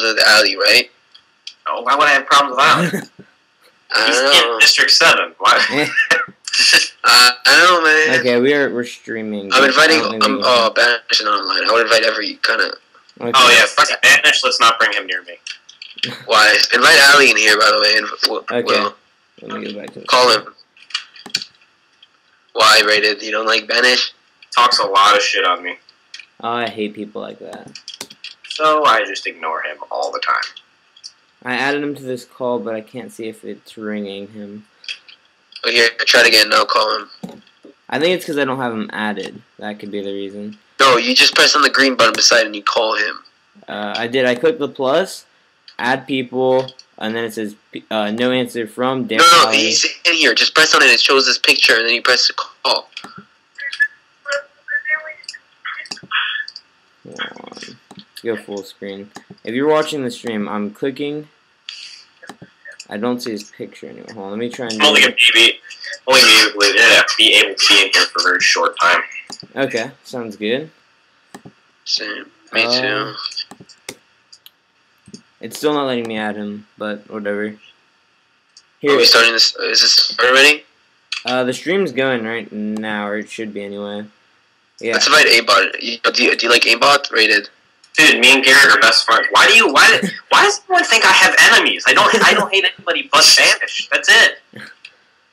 with Ali, right? Oh, why would I have problems with Ali? He's in District 7. Why? I don't know, man. Okay, we're streaming. I'm inviting. Banish and online. I would invite every kind of. Okay. Oh yeah, Banish. Let's not bring him near me. Why? Invite Ali in here, by the way. And Okay. Will. Let me go back to it. Call him. Why, Rated? You don't like Banish? Talks a lot of shit on me. Oh, I hate people like that. So I just ignore him all the time. I added him to this call, but I can't see if it's ringing him. Oh, here, try it again. Now call him. I think it's because I don't have him added. That could be the reason. No, you just press on the green button beside and you call him. I did. I clicked the plus, add people, and then it says no answer from Darth. No, he's in here. Just press on it. It shows this picture, and then you press the call. Hold on. Go full screen. If you're watching the stream, I'm clicking. I don't see his picture anymore. Hold on, let me try and. Only be able to be in here for a very short time. Okay, sounds good. Same. Me too. It's still not letting me add him, but whatever. Here. Are we starting this? Is this already? The stream's going right now, or it should be anyway. Yeah. Let's invite aimbot. Do you like aimbot? Rated. Dude, me and Garrett are best friends. Why does everyone think I have enemies? I don't hate anybody but Banish. That's it.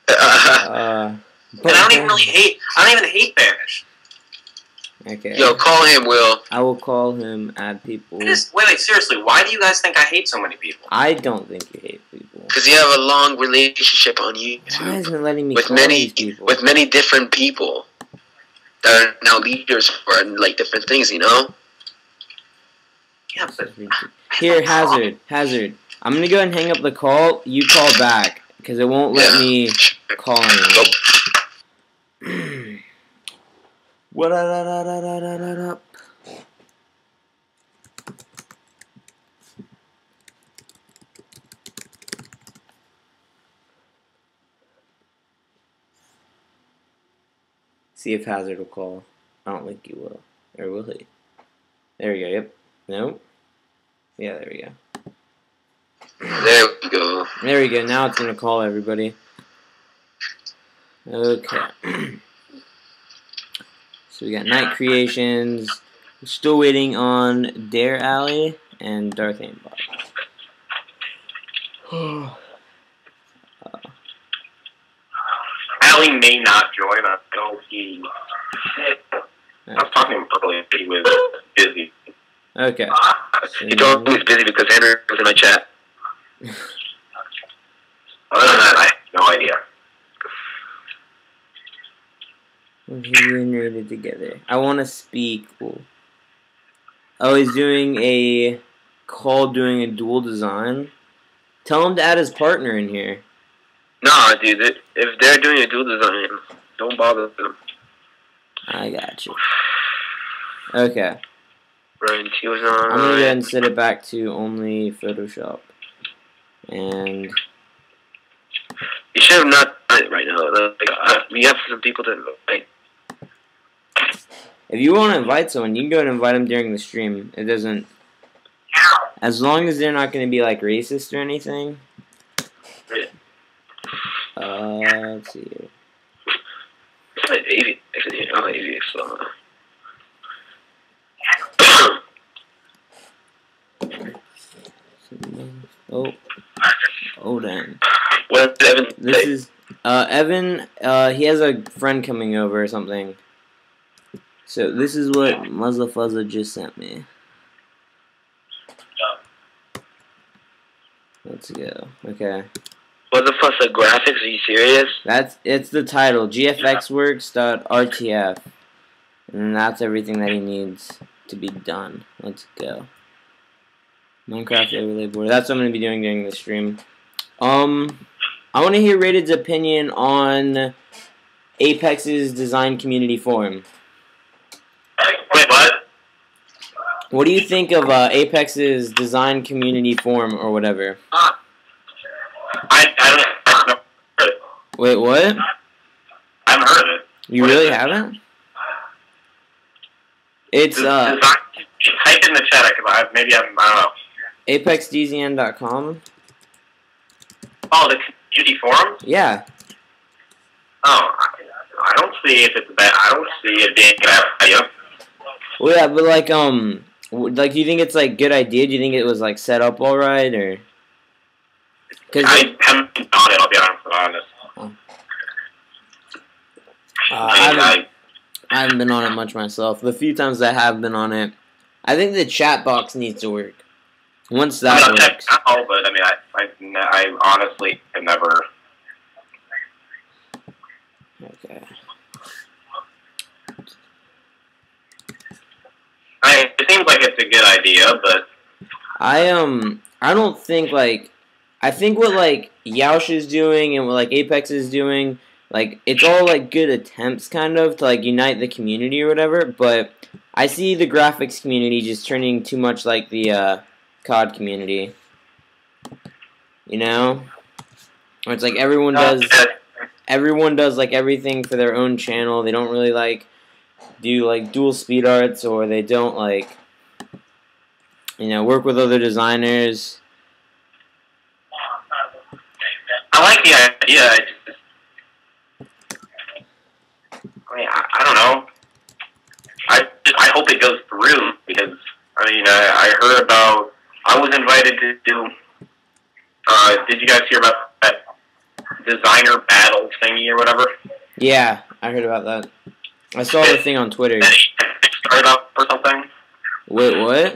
And I don't even hate Banish. Okay. Yo, call him, Will. I will call him, add people. Wait, seriously, why do you guys think I hate so many people? I don't think you hate people. Because you have a long relationship on YouTube. Why isn't it letting me with call many these people? with many different people that are now leaders for like different things, you know? Yeah, but here, Hazard. I'm gonna go ahead and hang up the call. You call back because it won't let me call anyone. What up? See if Hazard will call. I don't think he will. Or will he? There we go, yep. Nope. Yeah, there we go. There we go. There we go. Now it's going to call everybody. Okay. So we got Night Creations. We're still waiting on Dare Alley and Darth Aimbot. Ali may not join. I know he. I was talking to him earlier. He was busy. Okay. He told me he's busy because Henry was in my chat. Other than that, I have no idea. We're generated together. I want to speak. Cool. Oh, he's doing a call doing a dual design. Tell him to add his partner in here. Nah, dude. If they're doing a dual design, don't bother them. I got you. Okay. Ryan T was on. I'm gonna go ahead and set it back to only Photoshop. And you should have not done it right now. Like, we have some people to invite. if you want to invite someone, you can go ahead and invite them during the stream. It doesn't. As long as they're not going to be like racist or anything. Let's see here. Oh dang. What did Evan say? This is Evan, he has a friend coming over or something. So this is what Muzzle Fuzza just sent me. Let's go. Okay. What the fuck's the graphics? Are you serious? It's the title, gfxworks.rtf. And that's everything that he needs to be done. Let's go. Minecraft overlay board. That's what I'm gonna be doing during the stream. I want to hear Rated's opinion on Apex's design community forum. Wait, what? What do you think of Apex's design community forum or whatever? I don't know. Wait, what? I haven't heard of it. You really haven't? It's Type in the chat, because maybe I don't know. ApexDZN.com. Oh, the community forums? Yeah. Oh, I don't see if it's bad. I don't see it being a bad idea. Well, yeah, but like, do you think it's like good idea? Do you think it was like set up all right, or? Cause I haven't been on it. I'll be honest. I haven't been on it much myself. The few times I have been on it, I think the chat box needs to work. Once that works. Oh, but I mean, I honestly have never. Okay. It seems like it's a good idea, but I don't think like, I think what like Yaush is doing and what like Apex is doing, like it's all like good attempts kind of to like unite the community or whatever, but I see the graphics community just turning too much like the COD community. You know? Or it's like everyone does like everything for their own channel. They don't really like do like dual speed arts, or they don't like, you know, work with other designers. I like the idea. I mean, I don't know. I hope it goes through, because I mean, I heard about. I was invited to do. Did you guys hear about that designer battle thingy or whatever? Yeah, I heard about that. I saw the thing on Twitter. Started up or something. Wait, what?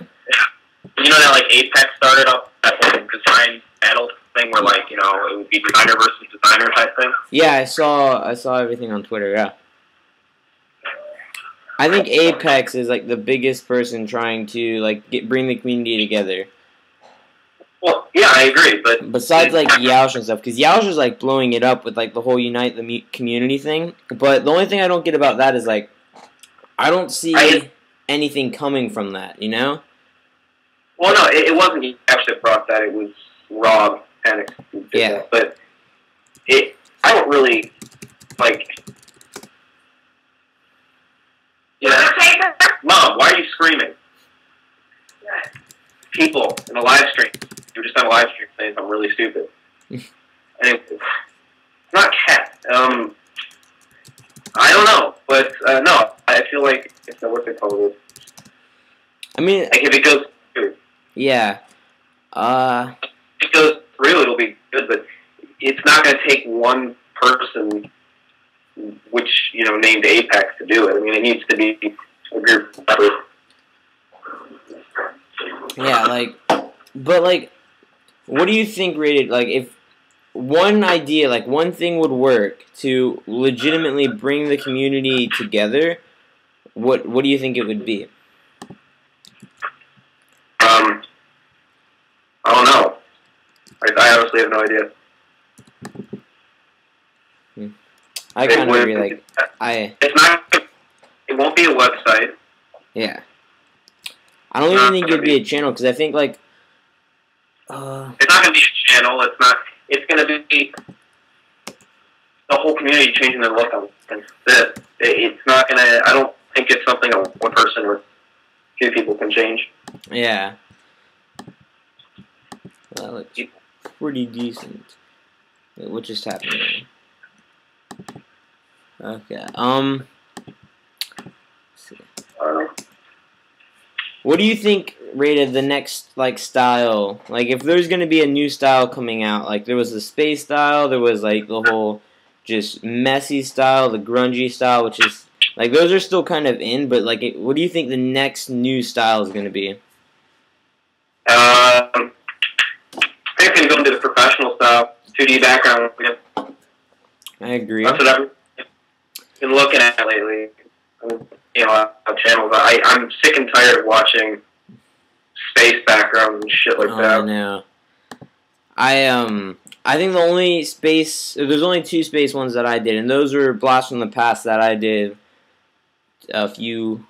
You know that like Apex started up that whole design battle thing where like, you know, it would be designer versus designer type thing? Yeah, I saw everything on Twitter, yeah. I think Apex is like the biggest person trying to like bring the community together. Well, yeah, I agree, but besides like Yaush and stuff, because Yaush is like blowing it up with like the whole unite the community thing. But the only thing I don't get about that is like I don't see anything coming from that, you know? Well, no, it wasn't Yaush that brought that. It was Rob Panic. Yeah, that. But I don't really like. Yeah. Mom, why are you screaming? People in a live stream. You were just on a live stream saying something really stupid. And it's not cat. I don't know, but no, I feel like it's not worth it. Probably. I mean, like if it goes through. Yeah. If it goes through, it'll be good, but it's not going to take one person, which you know named Apex, to do it. I mean, it needs to be a group effort. Yeah, like, but like, what do you think, Rated? Like, if one idea, like one thing would work to legitimately bring the community together, what do you think it would be? I don't know. I honestly have no idea. I kind of agree. Like, it's not. It won't be a website. Yeah. I don't even think it'd be a channel, because I think like. It's not going to be a channel. It's not. It's going to be the whole community changing their look on this. It's not going to. I don't think it's something one person or few people can change. Yeah. That looks pretty decent. Wait, what just happened there? Okay. Let's see. What do you think, Rated, the next like style? Like, if there's gonna be a new style coming out, like there was the space style, there was like the whole just messy style, the grungy style, which is like those are still kind of in. But like, what do you think the next new style is gonna be? I think it's going to go into the professional style, 2D background. I agree. That's what I've been looking at lately. You know, on channels. I'm sick and tired of watching space backgrounds and shit like that. I know. I think there's only 2 space ones that I did, and those were Blast from the Past that I did a few.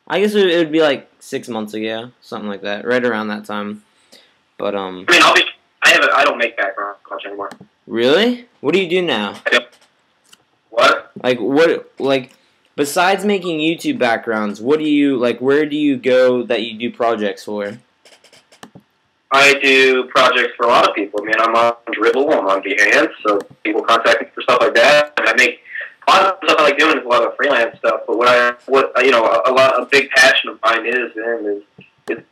I guess it would be like 6 months ago, something like that, right around that time. But I mean, I don't make background much anymore. Really? What do you do now? What? Like besides making YouTube backgrounds, what do you like? Where do you go that you do projects for? I do projects for a lot of people. I mean, I'm on Dribble, I'm on Behance, so people contact me for stuff like that. And I make a lot of stuff I like doing is a lot of freelance stuff. But a big passion of mine is the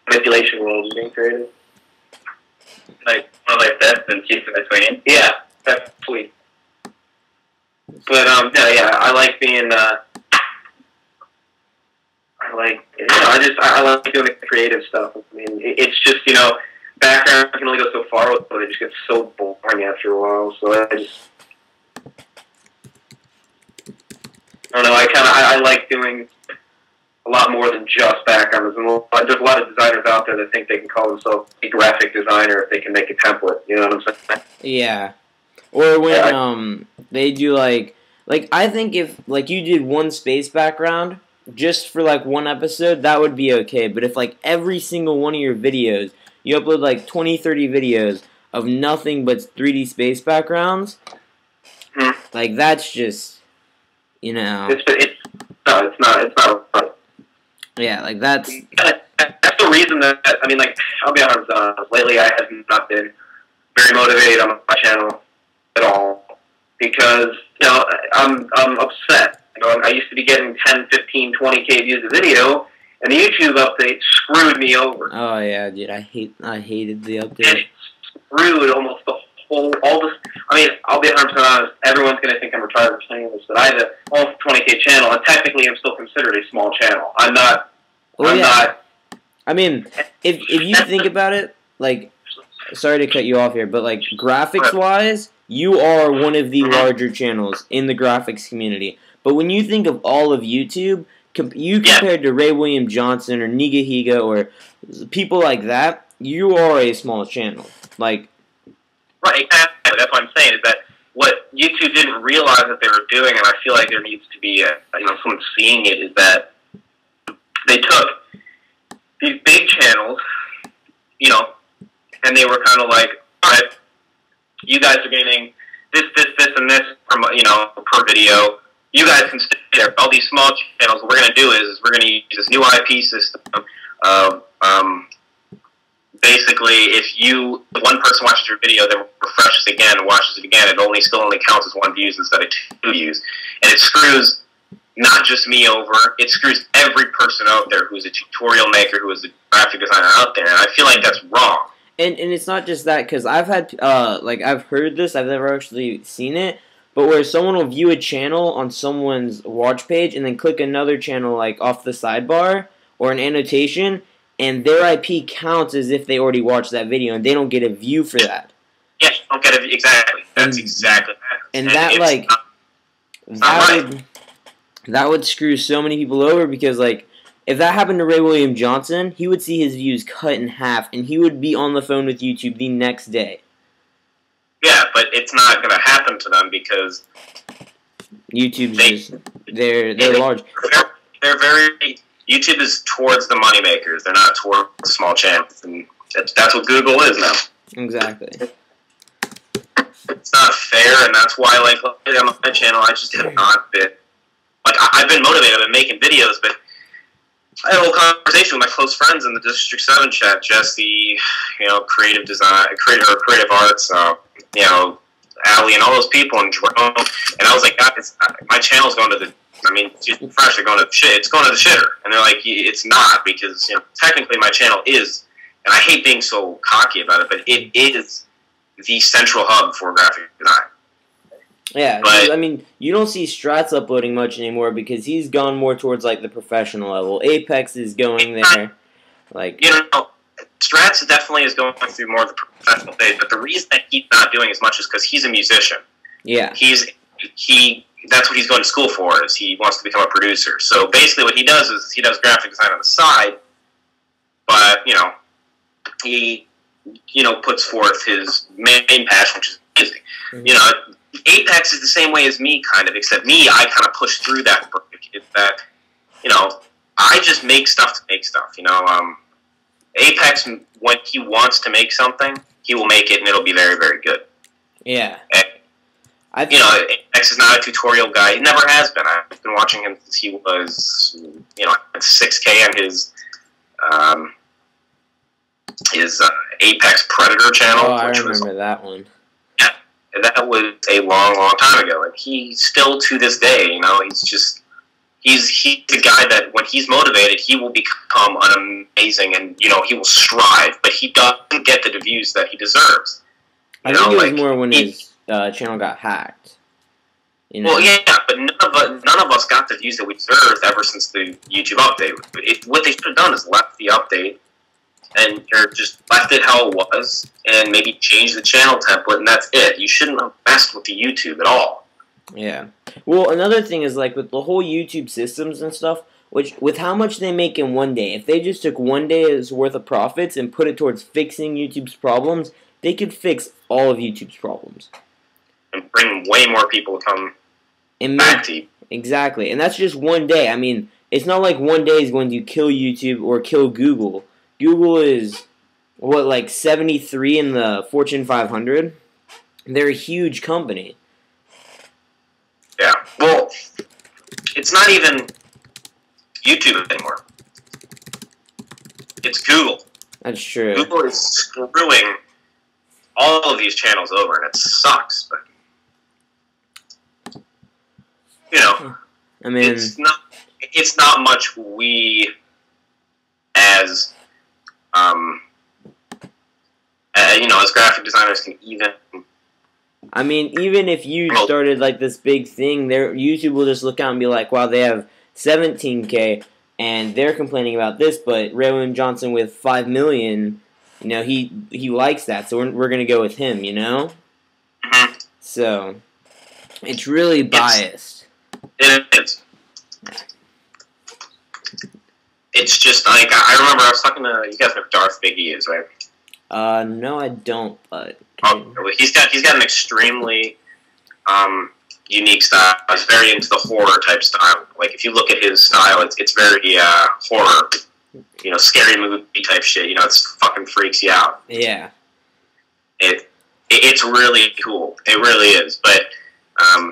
manipulation world, being creative. Like one of like best and keep in between. Yeah, that's sweet. But I like being. I like doing the creative stuff. I mean, it's just background can only go so far with it. It just gets so boring after a while. So I don't know. I like doing a lot more than just background. There's a lot of designers out there that think they can call themselves a graphic designer if they can make a template. You know what I'm saying? Yeah. Or when they do like I think if like you did one space background just for like one episode, that would be okay. But if like every single one of your videos, you upload like 20, 30 videos of nothing but 3D space backgrounds, like that's just, It's not right. Yeah, like that's the reason that, I mean, like, I'll be honest, lately I have not been very motivated on my channel at all because, I'm upset. I used to be getting 10, 15, 20K views a video, and the YouTube update screwed me over. Oh yeah, dude, I hated the update. And it screwed almost all this. I mean, I'll be 100% honest. Everyone's going to think I'm retarded for saying this, but I have an almost 20K channel, and technically I'm still considered a small channel. I'm not. I mean, if you think about it, like, sorry to cut you off here, but like graphics-wise, you are one of the larger channels in the graphics community. But when you think of all of YouTube, compared to Ray William Johnson or Niga Higa or people like that, you are a small channel. Like, right, exactly. That's what I'm saying is that what YouTube didn't realize that they were doing, and I feel like there needs to be someone seeing it, is that they took these big channels, and they were kind of like, all right, you guys are getting this, and this per video. You guys can stay there. All these small channels, what we're going to do is we're going to use this new IP system. Basically, if one person watches your video, then refreshes again and watches it again, it still only counts as 1 view instead of 2 views. And it screws not just me over, it screws every person out there who is a tutorial maker, who is a graphic designer out there. And I feel like that's wrong. And it's not just that, because I've had, I've heard this, I've never actually seen it, but where someone will view a channel on someone's watch page and then click another channel like off the sidebar or an annotation, and their IP counts as if they already watched that video, and they don't get a view for that. Yeah, you don't get a view. Exactly. That's exactly that. And that that would screw so many people over because, like, if that happened to Ray William Johnson, he would see his views cut in half, and he would be on the phone with YouTube the next day. Yeah, but it's not going to happen to them because YouTube's they're large. They're very. YouTube is towards the moneymakers. They're not towards the small channels, and that's what Google is now. Exactly. It's not fair, and that's why, like, on my channel, I just have not been. Like, I've been motivated. I've been making videos, but I had a whole conversation with my close friends in the District 7 chat, Jesse, creative design, creative arts, Allie, and all those people, and Jerome, and I was like, guys, my channel's going to the. I mean, fresh, they're going to shit. It's going to the shitter, and they're like, it's not because technically my channel is, and I hate being so cocky about it, but it is the central hub for graphic design. Yeah, but I mean, you don't see Strat's uploading much anymore because he's gone more towards like the professional level. Apex is going there, like Strat's definitely is going through more of the professional phase. But the reason that he's not doing as much is because he's a musician. Yeah, that's what he's going to school for, is he wants to become a producer. So basically what he does is he does graphic design on the side, but, he, puts forth his main passion, which is music. Mm-hmm. Apex is the same way as me, kind of, except me, I kind of push through that break. It's that, I just make stuff to make stuff, Apex, when he wants to make something, he will make it, and it'll be very, very good. Yeah. And, Apex is not a tutorial guy. He never has been. I've been watching him since he was, at 6K on his Apex Predator channel. Oh, I remember that one. Yeah, that was a long, long time ago. And he still, to this day, you know, he's the guy that when he's motivated, he will become an amazing, and you know, he will strive. But he doesn't get the views that he deserves. I think it was more when his channel got hacked. You know? Well, yeah, but none of us got the views that we deserved ever since the YouTube update. What they should have done is left the update and or just left it how it was, and maybe changed the channel template, and that's it. You shouldn't have messed with the YouTube at all. Yeah. Well, another thing is, like, with the whole YouTube systems and stuff, which with how much they make in one day, if they just took one day's worth of profits and put it towards fixing YouTube's problems, they could fix all of YouTube's problems. And bring way more people to come back to you. Exactly. And that's just one day. I mean, it's not like one day is going to kill YouTube or kill Google. Google is, what, like 73 in the Fortune 500? They're a huge company. Yeah. Well, it's not even YouTube anymore. It's Google. That's true. Google is screwing all of these channels over, and it sucks. But you know, I mean, it's not much we as you know, as graphic designers can even. I mean, even if you started like this big thing, YouTube will just look out and be like, "Wow, they have 17K, and they're complaining about this." But Raymond Johnson with 5 million, you know, he likes that, so we're gonna go with him, you know. Mm-hmm. So it's really biased. It is. It's just like I remember I was talking to you guys know who Darth Biggie is, right? No, I don't. But he's got an extremely unique style. He's very into the horror type style. Like if you look at his style, it's very horror, you know, scary movie type shit. You know, it fucking freaks you out. Yeah. It's really cool. It really is. But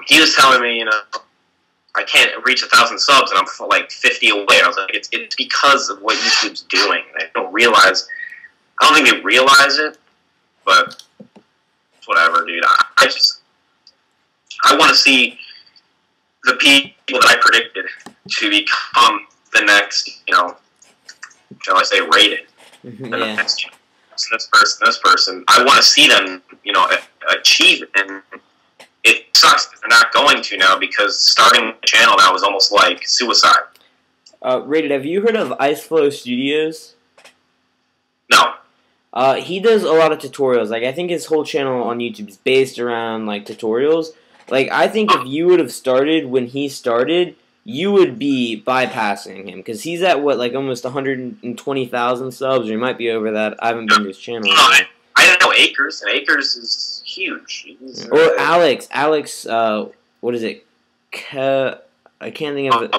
he was telling me, you know, I can't reach 1,000 subs and I'm like 50 away. And I was like, it's because of what YouTube's doing. They don't realize. I don't think they realize it, but whatever, dude. I want to see the people that I predicted to become the next, you know, shall I say, rated. Yeah. The next, you know, this person. I want to see them, you know, achieve it. And it sucks that they're not going to now because starting the channel now is almost like suicide. Rated, have you heard of Iceflow Studios? No. He does a lot of tutorials. Like, I think his whole channel on YouTube is based around, like, tutorials. Like, I think if you would have started when he started, you would be bypassing him. Because he's at, what, like, almost 120,000 subs? Or he might be over that. I haven't been to his channel. No, I don't know Acres, and Acres is huge. Or Alex, what is it? I can't think of it.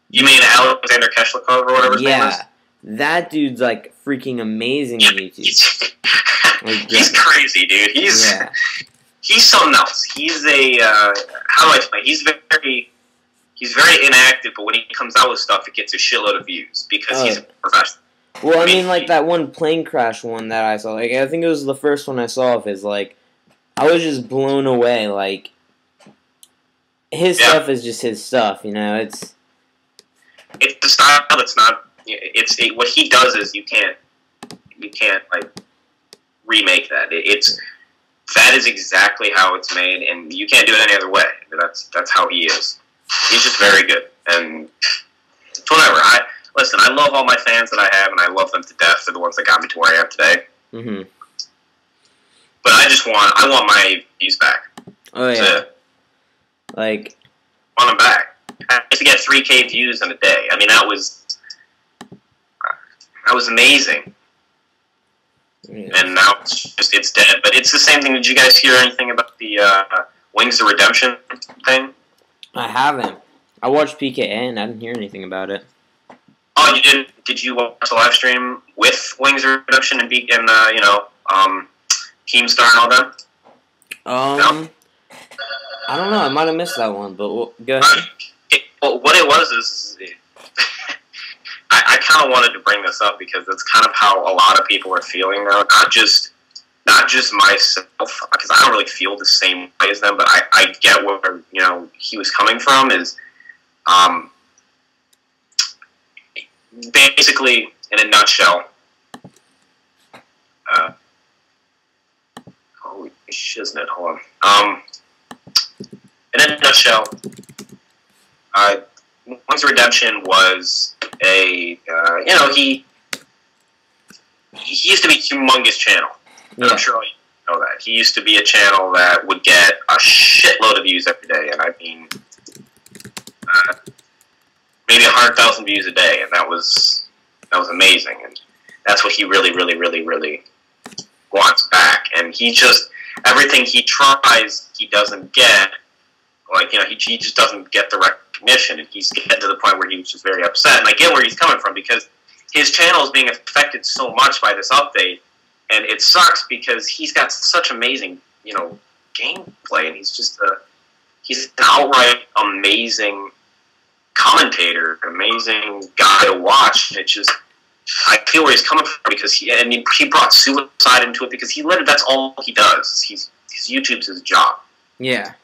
You mean Alexander Keshlikov or whatever his name is? That dude's, like, freaking amazing on YouTube. He's crazy, dude. He's something else. He's a, how do I explain? He's very inactive, but when he comes out with stuff, it gets a shitload of views because he's a professional. Well, I mean, like, that one plane crash one that I saw, like, I think it was the first one I saw of his, like, I was just blown away, like, his stuff is just his stuff, you know, it's the style that's not, what he does is you can't like remake that. That is exactly how it's made, and you can't do it any other way. That's how he is. He's just very good, and whatever. Listen. I love all my fans that I have, and I love them to death. They're the ones that got me to where I am today. Mm-hmm. But I want my views back. Oh yeah. Like, I want them back. I used to get 3K views in a day. I mean, that was amazing. Yeah. And now it's dead. But it's the same thing. Did you guys hear anything about the Wings of Redemption thing? I haven't. I watched PKA and I didn't hear anything about it. Oh, you didn't? Did you watch the live stream with Wings of Redemption and Keemstar and all that? No? I don't know. I might have missed that one, but go ahead. Well, what it was is I kind of wanted to bring this up because it's kind of how a lot of people are feeling now. Not just myself, because I don't really feel the same way as them, but I get where he was coming from. Is basically, in a nutshell, holy shiznit, hold on. In a nutshell, Wings of Redemption was he used to be a humongous channel. Yeah. I'm sure you know that. He used to be a channel that would get a shitload of views every day, and I mean, maybe 100,000 views a day, and that was amazing, and that's what he really, really, really, really wants back. And he just, everything he tries, he doesn't get. Like, he just doesn't get the recognition, and he's getting to the point where he was just very upset. And I get where he's coming from, because his channel is being affected so much by this update, and it sucks because he's got such amazing, gameplay, and he's just he's an outright amazing commentator, amazing guy to watch. And it just, I feel where he's coming from, because he brought suicide into it, because that's all he does. His YouTube's his job. Yeah.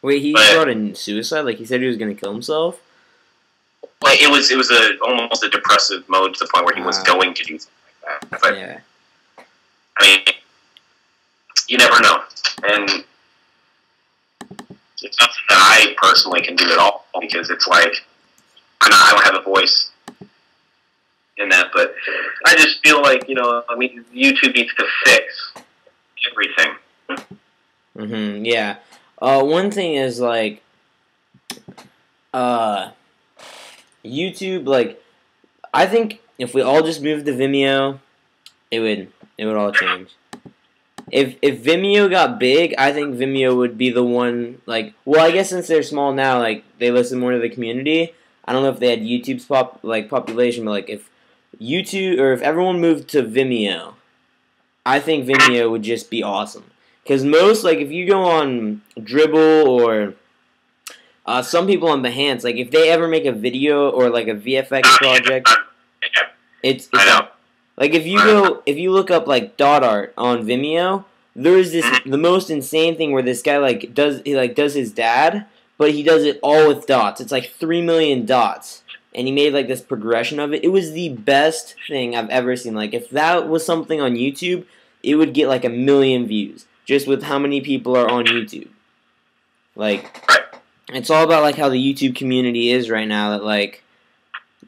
Wait, he brought in suicide? Like, he said he was going to kill himself? Like, it was almost a depressive mode to the point where he was going to do something like that. But, yeah. I mean, you never know. And it's something that I personally can do at all, because it's like, I don't have a voice in that, but I just feel like, YouTube needs to fix everything. Mm-hmm, yeah. One thing is, like, YouTube, like, I think if we all just moved to Vimeo, it would all change. If Vimeo got big, I think Vimeo would be the one, like, well, I guess since they're small now, like, they listen more to the community. I don't know if they had YouTube's population, but, like, if YouTube, or if everyone moved to Vimeo, I think Vimeo would just be awesome. Because most, like, if you go on Dribble or some people on Behance, like, if they ever make a video or, like, a VFX project, it's like, if you look up, like, dot art on Vimeo, there's the most insane thing where this guy, like, does his dad, but he does it all with dots. It's like 3 million dots. And he made, like, this progression of it. It was the best thing I've ever seen. Like, if that was something on YouTube, it would get, like, 1 million views. Just with how many people are on YouTube. Like, it's all about, like, how the YouTube community is right now. That, like,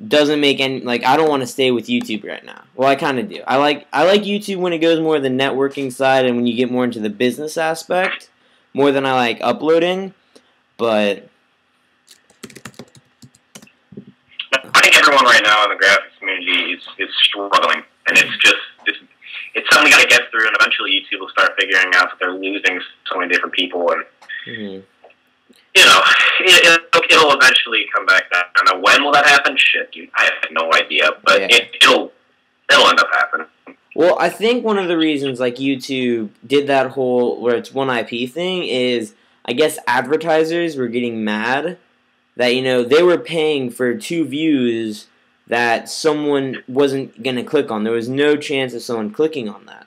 doesn't make any, like, I don't want to stay with YouTube right now. Well, I kind of do. I like YouTube when it goes more to the networking side and when you get more into the business aspect, more than I like uploading. But I think everyone right now in the graphics community is struggling, and it's something we got to get through, and eventually YouTube will start figuring out that they're losing so many different people, and it'll eventually come back down. Now, when will that happen? Shit, dude, I have no idea, but it'll end up happening. Well, I think one of the reasons, like, YouTube did that whole where it's one IP thing is, I guess advertisers were getting mad that, they were paying for 2 views that someone wasn't going to click on. There was no chance of someone clicking on that.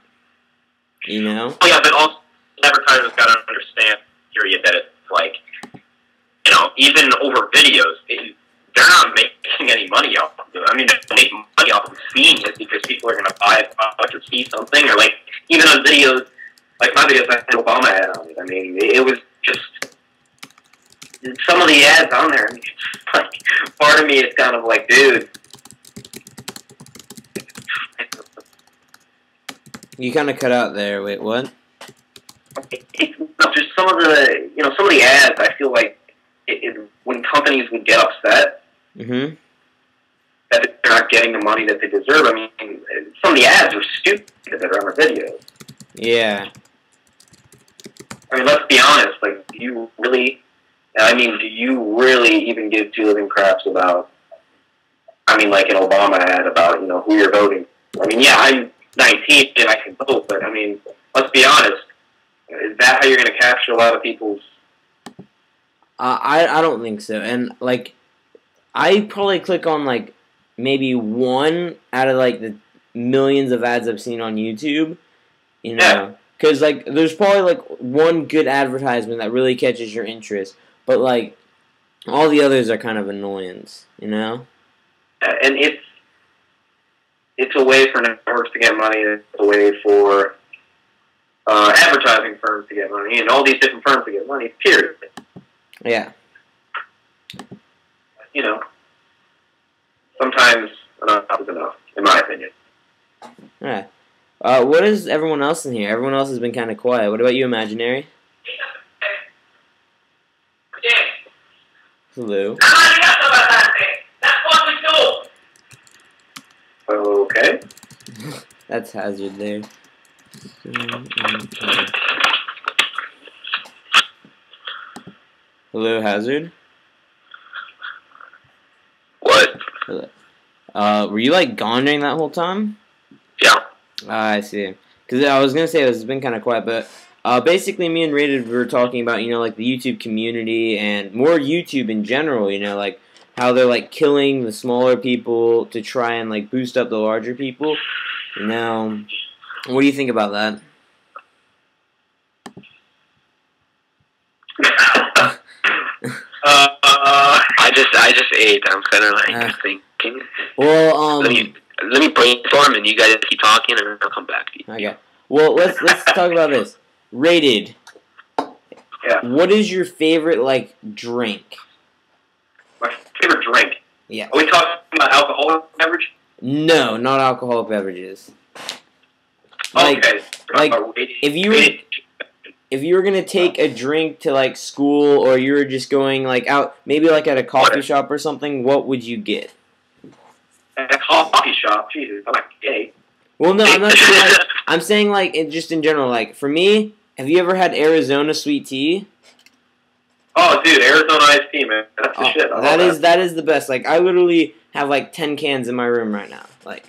Oh, yeah, but also advertisers got to understand, period, that it's like, even over videos, they're not making any money off of it. I mean, they're making money off of seeing it because people are going to buy a product or see something, or, like, even on videos, like my videos that Obama had on it. I mean, it was just some of the ads on there. I mean, it's like, part of me is kind of like, dude. You kind of cut out there. Wait, what? Just some of the ads. I feel like when companies would get upset that they're not getting the money that they deserve. I mean, some of the ads are stupid that are on the videos. Yeah. I mean, let's be honest. Like, do you really even give 2 living craps about? I mean, like an Obama ad about who you're voting for. I mean, yeah, I'm 19 and I can vote, but I mean, let's be honest. Is that how you're going to capture a lot of people's? I don't think so. And, like, I probably click on, like, maybe one out of like the millions of ads I've seen on YouTube. You know, because like there's probably like one good advertisement that really catches your interest, but like all the others are kind of annoyance. You know. And it's a way for networks to get money. It's a way for advertising firms to get money, and all these different firms to get money. Period. Yeah. You know, sometimes enough is enough, in my opinion. Alright. What is everyone else in here? Everyone else has been kind of quiet. What about you, Imaginary? Hello. Okay. That's Hazard there. Hello, Hazard? What? Were you like gone during that whole time? Yeah. I see. Because I was gonna say it's been kind of quiet, but basically me and Rated were talking about like the YouTube community and more YouTube in general. Like how they're like killing the smaller people to try and like boost up the larger people. What do you think about that? I just ate. I'm kind of like thinking. Well, let me brainstorm, and you guys keep talking, and I'll come back to you. Okay. Well, let's talk about this. Rated. Yeah. What is your favorite like drink? My favorite drink. Yeah. Are we talking about alcoholic beverage? No, not alcoholic beverages. Like, okay. Like if you were gonna take a drink to like school, or you were just going like out, maybe like at a coffee shop or something, what would you get? At a coffee shop, Jesus, I'm not gay. Well, no, I'm not saying like, I'm saying like just in general. Like for me, have you ever had Arizona sweet tea? Oh, dude, Arizona iced tea, man, that's the shit. That is the best. Like I literally have like 10 cans in my room right now. Like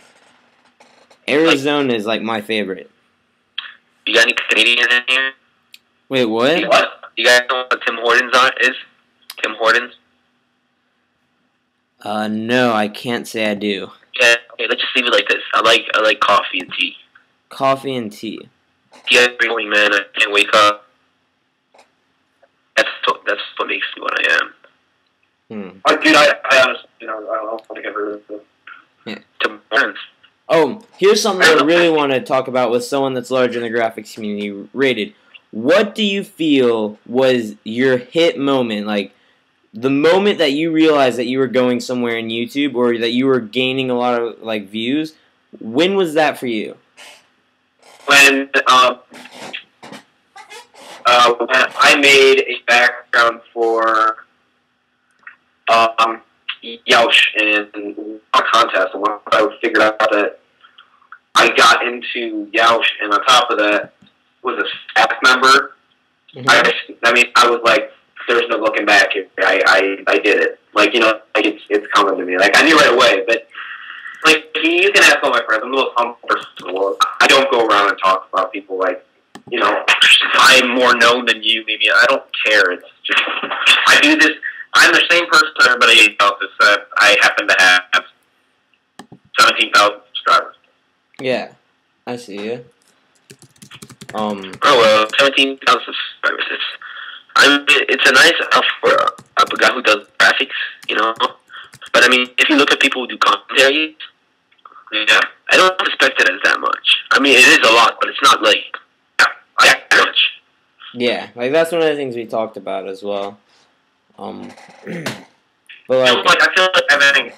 Arizona is like my favorite. You got any Canadians in here? Wait, what? What? You guys know what Tim Hortons is? Tim Hortons? No, I can't say I do. Yeah, okay, let's just leave it like this. I like coffee and tea. Coffee and tea. Yeah, every morning, man, I can't wake up. That's what makes me what I am. Dude, I honestly, I don't think I've heard of it. Yeah. Tim Hortons. Oh, here's something I really want to talk about with someone that's large in the graphics community. Rated. What do you feel was your hit moment? Like, the moment that you realized that you were going somewhere in YouTube, or that you were gaining a lot of, like, views, when was that for you? When I made a background for Yoush in a contest, and once I figured out that I got into Yoush, and on top of that was a staff member, I was like, there's no looking back here. I did it. Like, like it's coming to me. Like, I knew right away, but like, you can ask all my friends. I'm the most humble person in the world. I don't go around and talk about people like, I'm more known than you, maybe. I don't care. It's just, I do this. I'm the same person everybody else is. I happen to have 17,000 subscribers. Yeah, I see you. Oh well, 17,000 subscribers. It's a nice for a guy who does graphics, But I mean, if you look at people who do commentary, yeah, I don't expect it as that much. I mean, it is a lot, but it's not like that much. Yeah, like that's one of the things we talked about as well. But like, I feel like everything,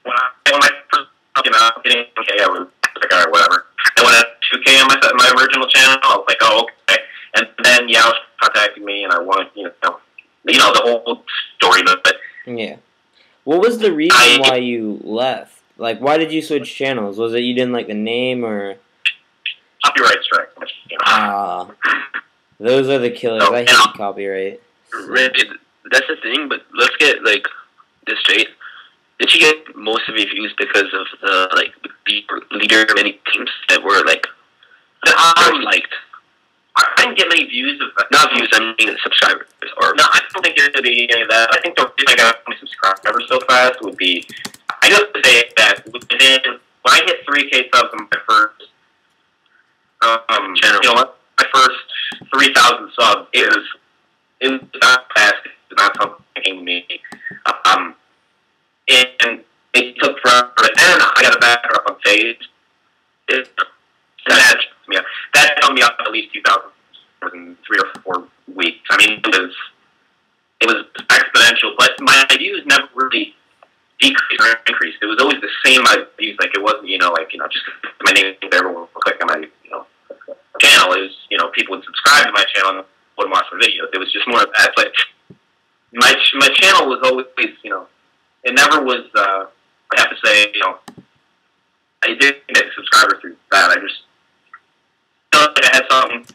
when I first came out, getting 2K, I was like, alright, whatever. And when I had 2K on my original channel, I was like, oh, okay. And then Yoush contacted me, and I wanted, the whole story of it. Yeah. What was the reason why you left? Like, why did you switch channels? Was it you didn't like the name, or? Copyright strike. Those are the killers. I hate copyright. That's the thing, but let's get, this straight. Did you get most of your views because of the leader of many teams that were, that liked? I didn't get many views not views, I mean subscribers. No, I don't think it would be any of that. I think the reason I got 20 subscribers so fast would be, I do have to say that when I hit 3K subs on my first, you know what, my first 3,000 subs, it was not fast. It was not something that came to me. And it took forever. But then I got a backer up on stage. That took me up at least 2,000 in 3 or 4 weeks. I mean, it was exponential, but my views never really decreased or increased. It was always the same views. Like, it wasn't, just my name, everyone would click on my, channel. It was, people would subscribe to my channel and would watch my videos. It was just more of that. But my channel was always, it never was, I have to say, I didn't get a subscriber through that. I just felt like I had something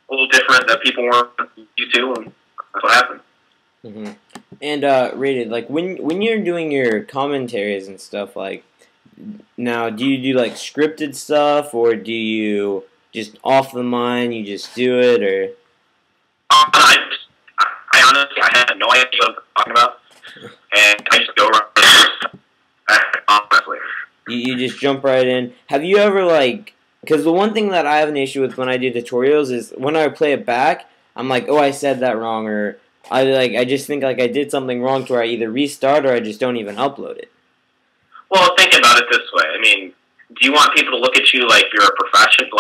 a little different that people weren't used to, and that's what happened. Mm-hmm. And Rated, like when you're doing your commentaries and stuff, like now, do you do like scripted stuff, or do you just off the mind? You just do it, or? I honestly, I had no idea what I'm talking about, and I just go around. Honestly, you just jump right in. Have you ever like? Because the one thing that I have an issue with when I do tutorials is when I play it back, I'm like, oh, I said that wrong, or I just think like I did something wrong to where I either restart or I just don't even upload it. Well, think about it this way. I mean, do you want people to look at you like you're a perfectionist,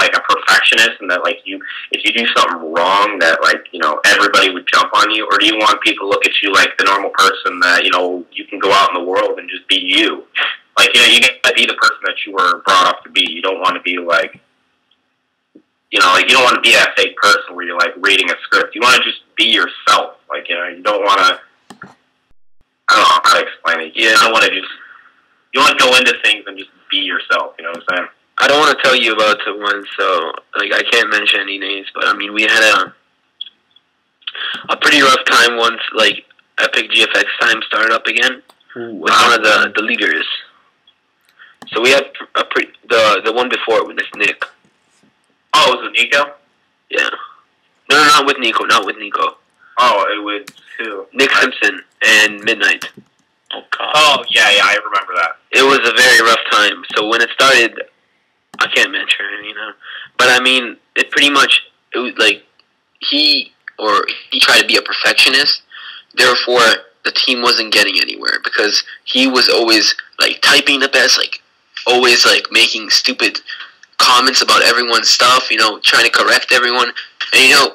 and that like if you do something wrong that everybody would jump on you, or do you want people to look at you like the normal person that you can go out in the world and just be you? Like, you gotta be the person that you were brought up to be. You don't want to be like, you don't want to be that fake person where you're like reading a script. You want to just be yourself. Like, you don't want to. I don't know how to explain it. You don't want to just. You want to go into things and just be yourself. You know what I'm saying? I don't want to tell you about the one, so like I can't mention any names, but I mean we had a pretty rough time once like Epic GFX time started up again with one of the leaders. So we had the one before with Nick. Oh, was it Nico? Yeah. No, not with Nico. Not with Nico. Oh, it was who? Nick Simpson and Midnight. Oh God. Oh yeah, I remember that. It was a very rough time. So when it started, I can't mention it, but I mean, it pretty much it was like he tried to be a perfectionist. Therefore, the team wasn't getting anywhere because he was always like typing the best, like always like making stupid comments about everyone's stuff, trying to correct everyone, and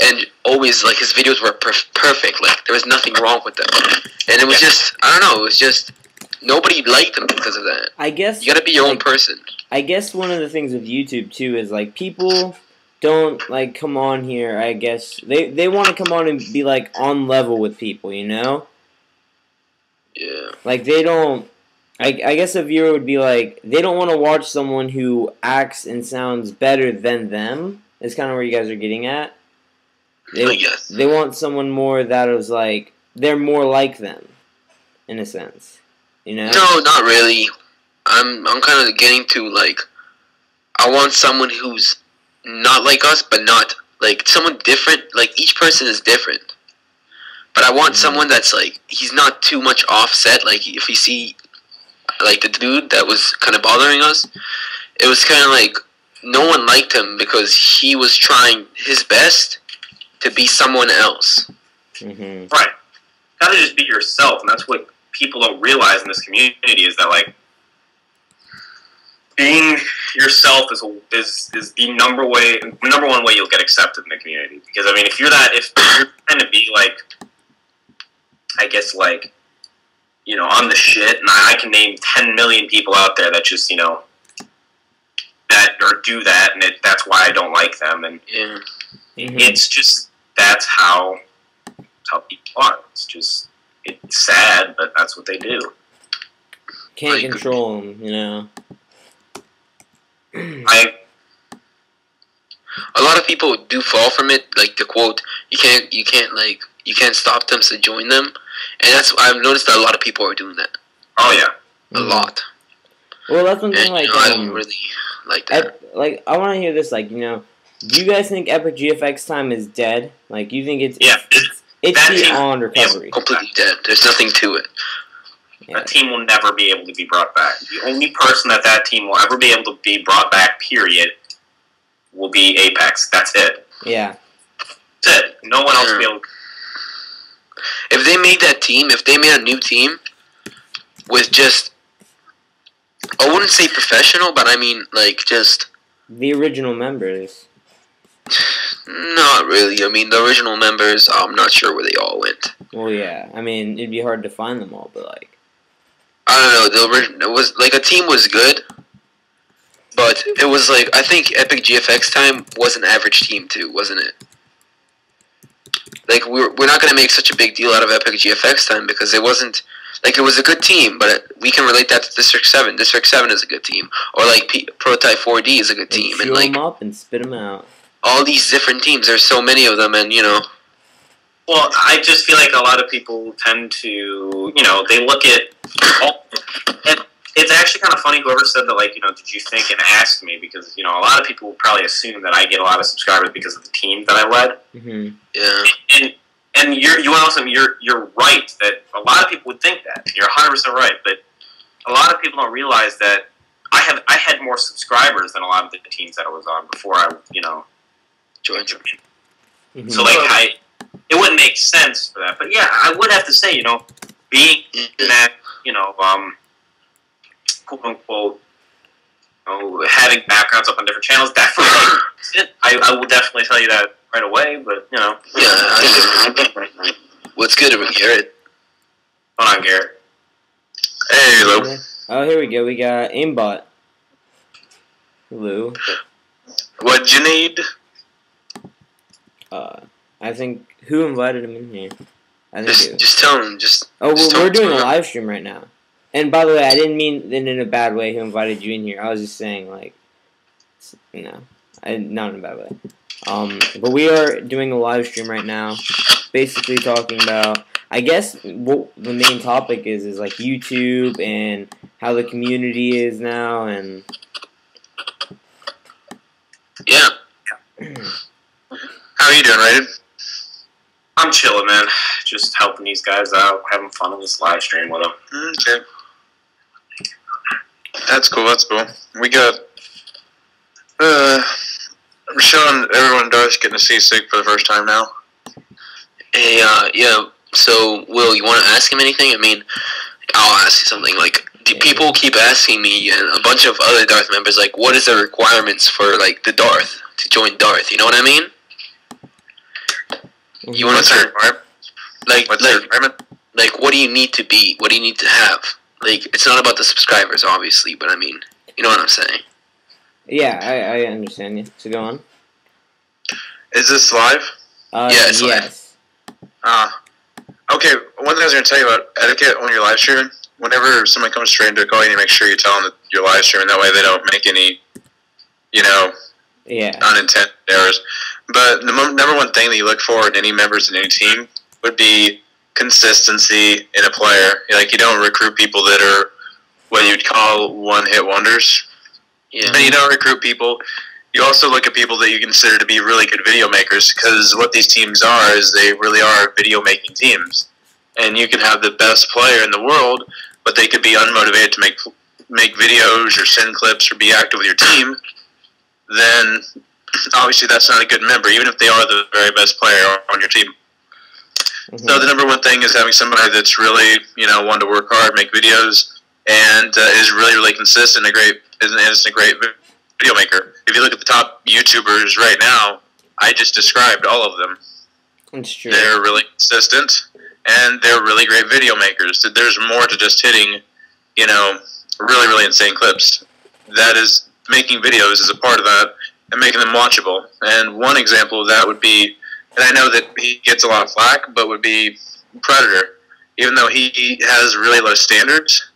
and always like his videos were perfect, like there was nothing wrong with them, and it was just I don't know, it was just nobody liked him because of that. I guess you gotta be your own person. I guess one of the things with YouTube too is like people don't like come on here. I guess they want to come on and be like on level with people, Yeah. Like they don't. I guess a viewer would be like, they don't want to watch someone who acts and sounds better than them. Is kind of where you guys are getting at. They want someone more that is like, they're more like them, in a sense. No, not really. I'm kind of getting to like, I want someone who's not like us, but not like someone different. Like each person is different. But I want someone that's like, he's not too much offset. Like if you see. Like the dude that was kind of bothering us, it was kind of like no one liked him because he was trying his best to be someone else. Mm-hmm. Right. Gotta just be yourself, and that's what people don't realize in this community is that like being yourself is the number one way you'll get accepted in the community. Because I mean, if you're trying to be like, I guess like. I'm the shit, and I can name 10 million people out there that just, that or do that, and that's why I don't like them. And it's just that's how people are. It's sad, but that's what they do. Can't control them, A lot of people do fall from it, like the quote, you can't stop them, so join them. And I've noticed that a lot of people are doing that. Oh yeah, a lot. Well, that's one thing. Like, I don't really like that. I want to hear this. Like, do you guys think Epic GFX time is dead? Like, you think it's beyond recovery? It's completely dead. There's nothing to it. Yeah. That team will never be able to be brought back. The only person that team will ever be able to be brought back, period, will be Apex. That's it. Yeah. That's it. No one else will be able to. If they made that team, if they made a new team with just, I wouldn't say professional, but I mean, like, just... The original members. Not really. I mean, the original members, I'm not sure where they all went. Well, yeah. I mean, it'd be hard to find them all, but, like... I don't know. It was, like, a team was good, but it was, like, I think Epic GFX time was an average team, too, wasn't it? Like, we're not going to make such a big deal out of Epic GFX time because it wasn't... Like, it was a good team, but we can relate that to District 7. District 7 is a good team. Or, like, Prototype 4D is a good team. Chew and, like, them up and spit them out. All these different teams, there's so many of them, and, you know... Well, I just feel like a lot of people tend to, you know, they look at... And it's actually kind of funny, whoever said that, like, you know, did you think and asked me, because, you know, a lot of people will probably assume that I get a lot of subscribers because of the team that I led. Mm-hmm. Yeah. And you're right that a lot of people would think that. You're 100% right, but a lot of people don't realize that I had more subscribers than a lot of the teams that I was on before I, you know, joined. Mm-hmm. So like it wouldn't make sense for that. But yeah, I would have to say, you know, being that, you know, quote unquote, you know, having backgrounds up on different channels, definitely. I will definitely tell you that right away, but, you know. Yeah. What's good with Garrett? Hold on, Garrett. Hey, hello. Oh, here we go. We got aimbot. Hello. What'd you need? I think... Who invited him in here? I think Just tell him. Oh, just we're doing a live stream right now. And by the way, I didn't mean it in a bad way who invited you in here. I was just saying, like... No. Not in a bad way. But we are doing a live stream right now, basically talking about, I guess what the main topic is like YouTube and how the community is now, and yeah. How are you doing, Raiden? I'm chilling, man. Just helping these guys out, having fun on this live stream with them. Okay. That's cool. That's cool. We got we're showing everyone Darth getting to see Sig for the first time now. Hey, yeah, so, Will, you want to ask him anything? I mean, I'll ask you something. Like, people keep asking me and a bunch of other Darth members, like, what is the requirements for, like, the Darth, to join Darth? You know what I mean? You want to requirement? Like, what do you need to be? What do you need to have? Like, it's not about the subscribers, obviously, but I mean, you know what I'm saying? Yeah, I understand you. So go on. Is this live? Yeah, it's live. Okay, one thing I was going to tell you about etiquette when you're live streaming, whenever someone comes straight into a call, you need to make sure you tell them that you're live streaming. That way they don't make any, you know, unintended errors. But the number one thing that you look for in any members in any team would be consistency in a player. Like, you don't recruit people that are what you'd call one-hit wonders. Yeah. And you don't recruit people. You also look at people that you consider to be really good video makers, because what these teams are is they really are video making teams. And you can have the best player in the world, but they could be unmotivated to make videos or send clips or be active with your team. Then obviously that's not a good member, even if they are the very best player on your team. Mm-hmm. So the number one thing is having somebody that's really, you know, wanting to work hard, make videos, and is really, really consistent, and is a great video maker. If you look at the top YouTubers right now, I just described all of them. That's true. They're really consistent, and they're really great video makers. There's more to just hitting, you know, really, really insane clips. That is, making videos is a part of that, and making them watchable. And one example of that would be, and I know that he gets a lot of flack, but would be Predator. Even though he has really low standards,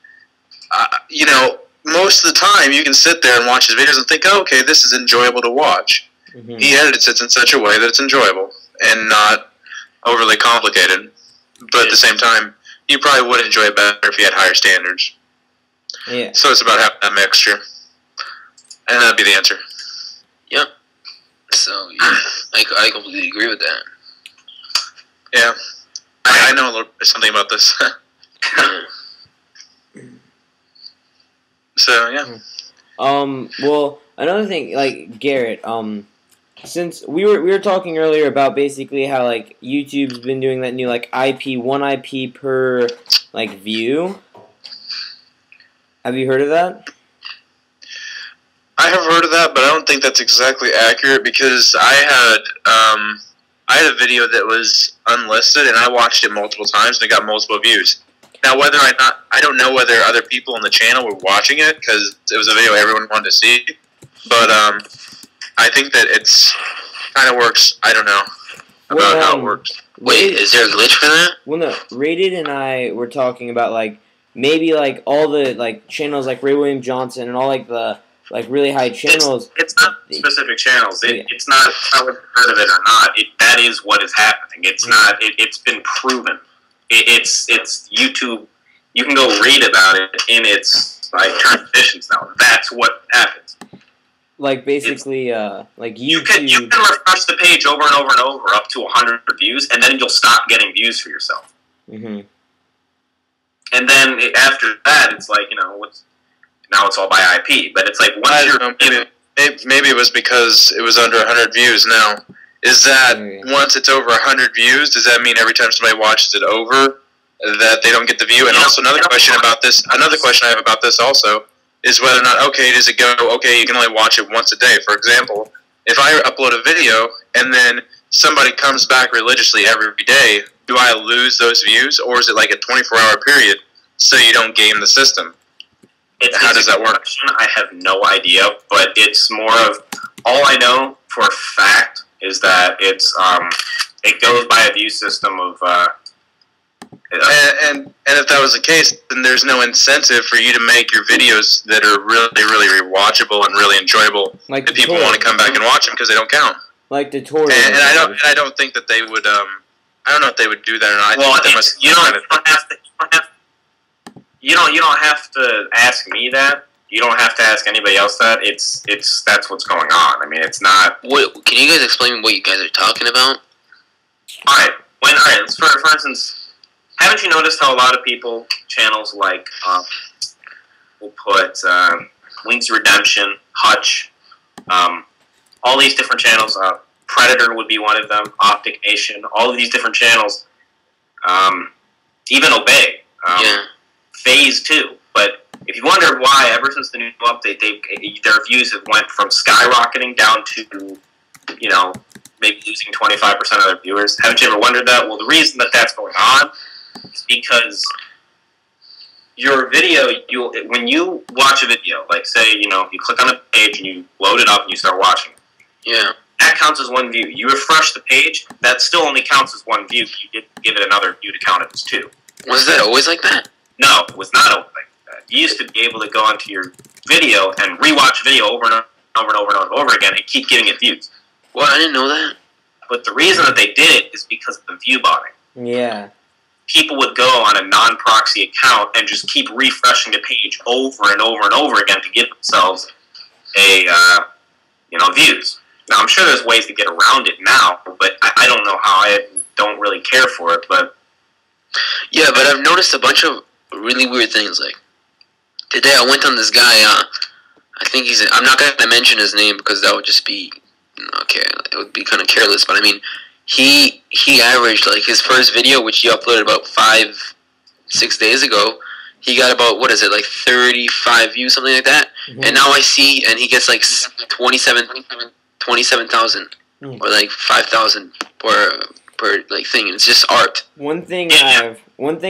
you know, most of the time you can sit there and watch his videos and think, oh, okay, this is enjoyable to watch. Mm-hmm. He edits it in such a way that it's enjoyable and not overly complicated. But at the same time, you probably would enjoy it better if you had higher standards. Yeah. So it's about having that mixture. And that'd be the answer. Yep. So, yeah, I completely agree with that. Yeah. I know a little something about this. So yeah. Well, another thing, like Garrett, since we were talking earlier about basically how like YouTube's been doing that new like one IP per like view. Have you heard of that? I have heard of that, but I don't think that's exactly accurate because I had a video that was unlisted and I watched it multiple times and it got multiple views. Now, I don't know whether other people on the channel were watching it because it was a video everyone wanted to see, but I think that it's kind of works. I don't know about how it works. Wait, is there a glitch for that? Well, no. Rated and I were talking about like maybe like all the like channels like Ray William Johnson and all like the like really high channels. It's not specific channels. It's not how we've heard of it or not. That is what is happening. It's not. It's been proven. It's YouTube. You can go read about it in its like terms and conditions now. That's what happens. Like basically, like YouTube. You can refresh the page over and over and over up to 100 views, and then you'll stop getting views for yourself. Mm-hmm. And then after that, it's like now it's all by IP. But it's like maybe it was because it was under 100 views. Now, is that once it's over 100 views, does that mean every time somebody watches it over that they don't get the view? And also another question I have about this also is whether or not does it go you can only watch it once a day? For example, if I upload a video and then somebody comes back religiously every day, do I lose those views, or is it like a 24-hour period so you don't game the system? How does that work? I have no idea, but it's more of all I know for a fact is that it goes by a view system of. And if that was the case, then there's no incentive for you to make your videos that are really, really rewatchable and really enjoyable. Like that people want to come back and watch them because they don't count. Like tutorials. And I don't think that they would. I don't know if they would do that or not. You don't have to ask me that. You don't have to ask anybody else that. That's what's going on. I mean, it's not. Can you guys explain what you guys are talking about? All right. For instance, haven't you noticed how a lot of people channels like will put Wings of Redemption, Hutch, all these different channels. Predator would be one of them. Optic Nation. All of these different channels. Even Obey. Phase 2. But if you wonder why, ever since the new update, their views have went from skyrocketing down to, maybe losing 25% of their viewers. Haven't you ever wondered that? Well, the reason that that's going on is because your video, when you watch a video, like say, you click on a page and you load it up and you start watching it. Yeah. That counts as one view. You refresh the page, that still only counts as one view. You get give it another view to count it as 2. Was that always like that? No, it was not always like that. You used to be able to go onto your video and rewatch a video over and over and over and over again and keep giving it views. Well, I didn't know that. But the reason that they did it is because of the view botting. Yeah. People would go on a non-proxy account and just keep refreshing the page over and over and over again to give themselves views. Now, I'm sure there's ways to get around it now, but I don't know how. I don't really care for it, but... Yeah, but I've noticed a bunch of really weird things. Like, today I went on this guy, I think I'm not going to mention his name because that would just be... Okay, it would be kind of careless, but I mean, he averaged, like, his first video, which he uploaded about 5-6 days ago, he got about, 35 views, something like that. Mm-hmm. And now I see, and he gets, 27,000 or, 5,000 per thing. And it's just art. One thing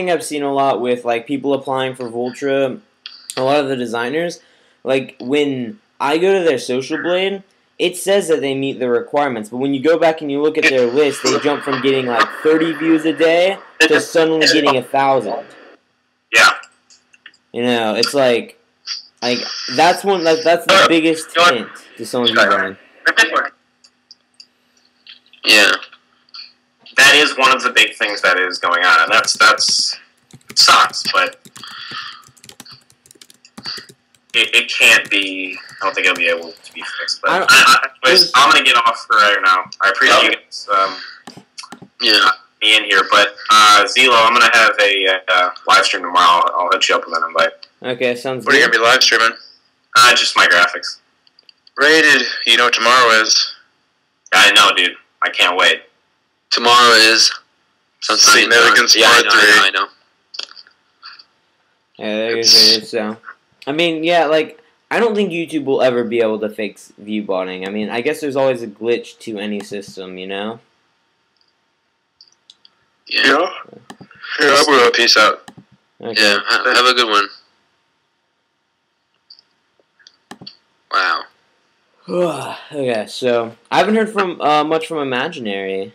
I've seen a lot with, people applying for Voltra, a lot of the designers, when I go to their Social Blade, it says that they meet the requirements, but when you go back and you look at their list, they jump from getting 30 views a day to suddenly getting 1,000. Yeah. It's that's the biggest hint to someone who's running. Yeah. That is one of the big things that is going on, and that's sucks, but it can't be. I don't think it'll be able to be fixed. But I'm going to get off for right now. I appreciate you guys me in here, but Zelo, I'm going to have a live stream tomorrow. I'll hit you up with an invite. Okay, sounds good. What are you going to be live streaming? Just my graphics. Rated. You know what tomorrow is? I know, dude. I can't wait. Tomorrow is Significance Part 3. I know. Yeah, there is it. So, I mean, yeah, like, I don't think YouTube will ever be able to fix view botting. I mean, I guess there's always a glitch to any system, you know? Yeah. Yeah, bro. Peace out. Okay. Yeah, have a good one. Wow. Okay, so I haven't heard from much from Imaginary.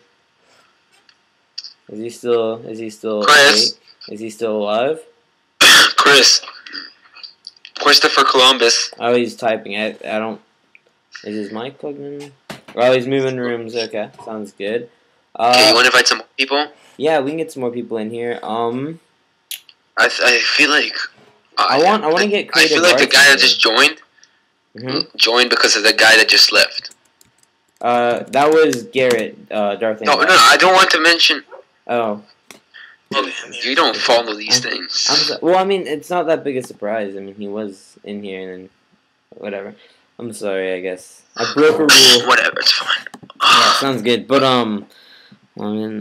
Is he still Chris. awake? Is he still alive? Christopher Columbus. Oh, he's typing. I don't. Is his mic plugged in? Oh, he's moving rooms. Okay, sounds good. Okay, you want to invite some more people? Yeah, we can get some more people in here. I feel like I want to get I creative. feel like the guy that arts just joined joined because of the guy that just left. That was Garrett. Darth. No, I don't want to mention. Oh. You don't follow these things. Well, I mean, it's not that big a surprise. I mean, he was in here and then whatever. I'm sorry, I guess. I broke a rule. Whatever, it's fine. Yeah, sounds good. But, I mean,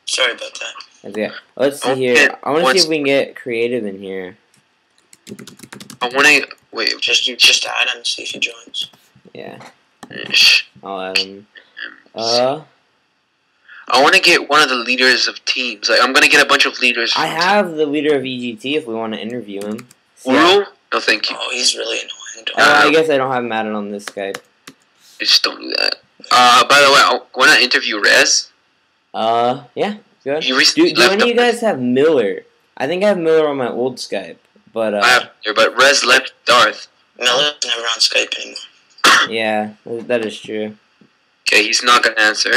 Sorry about that. yeah. Let's see here. I want to see if we can get creative in here. I want to wait. Just add him and see if he joins. Yeah. Shh. I'll add him. I want to get one of the leaders of teams. Like I'm gonna get a bunch of leaders. I have the leader of EGT if we want to interview him. Uru? No, thank you. Oh, he's really annoying. I guess I don't have him added on this Skype. Just don't do that. By the way, I want to interview Rez. Yeah. Good. He recently Do any of you guys have Miller? I think I have Miller on my old Skype, but I have here, but Rez left Darth. Miller's never on Skype anymore. Yeah, that is true. Okay, he's not gonna answer.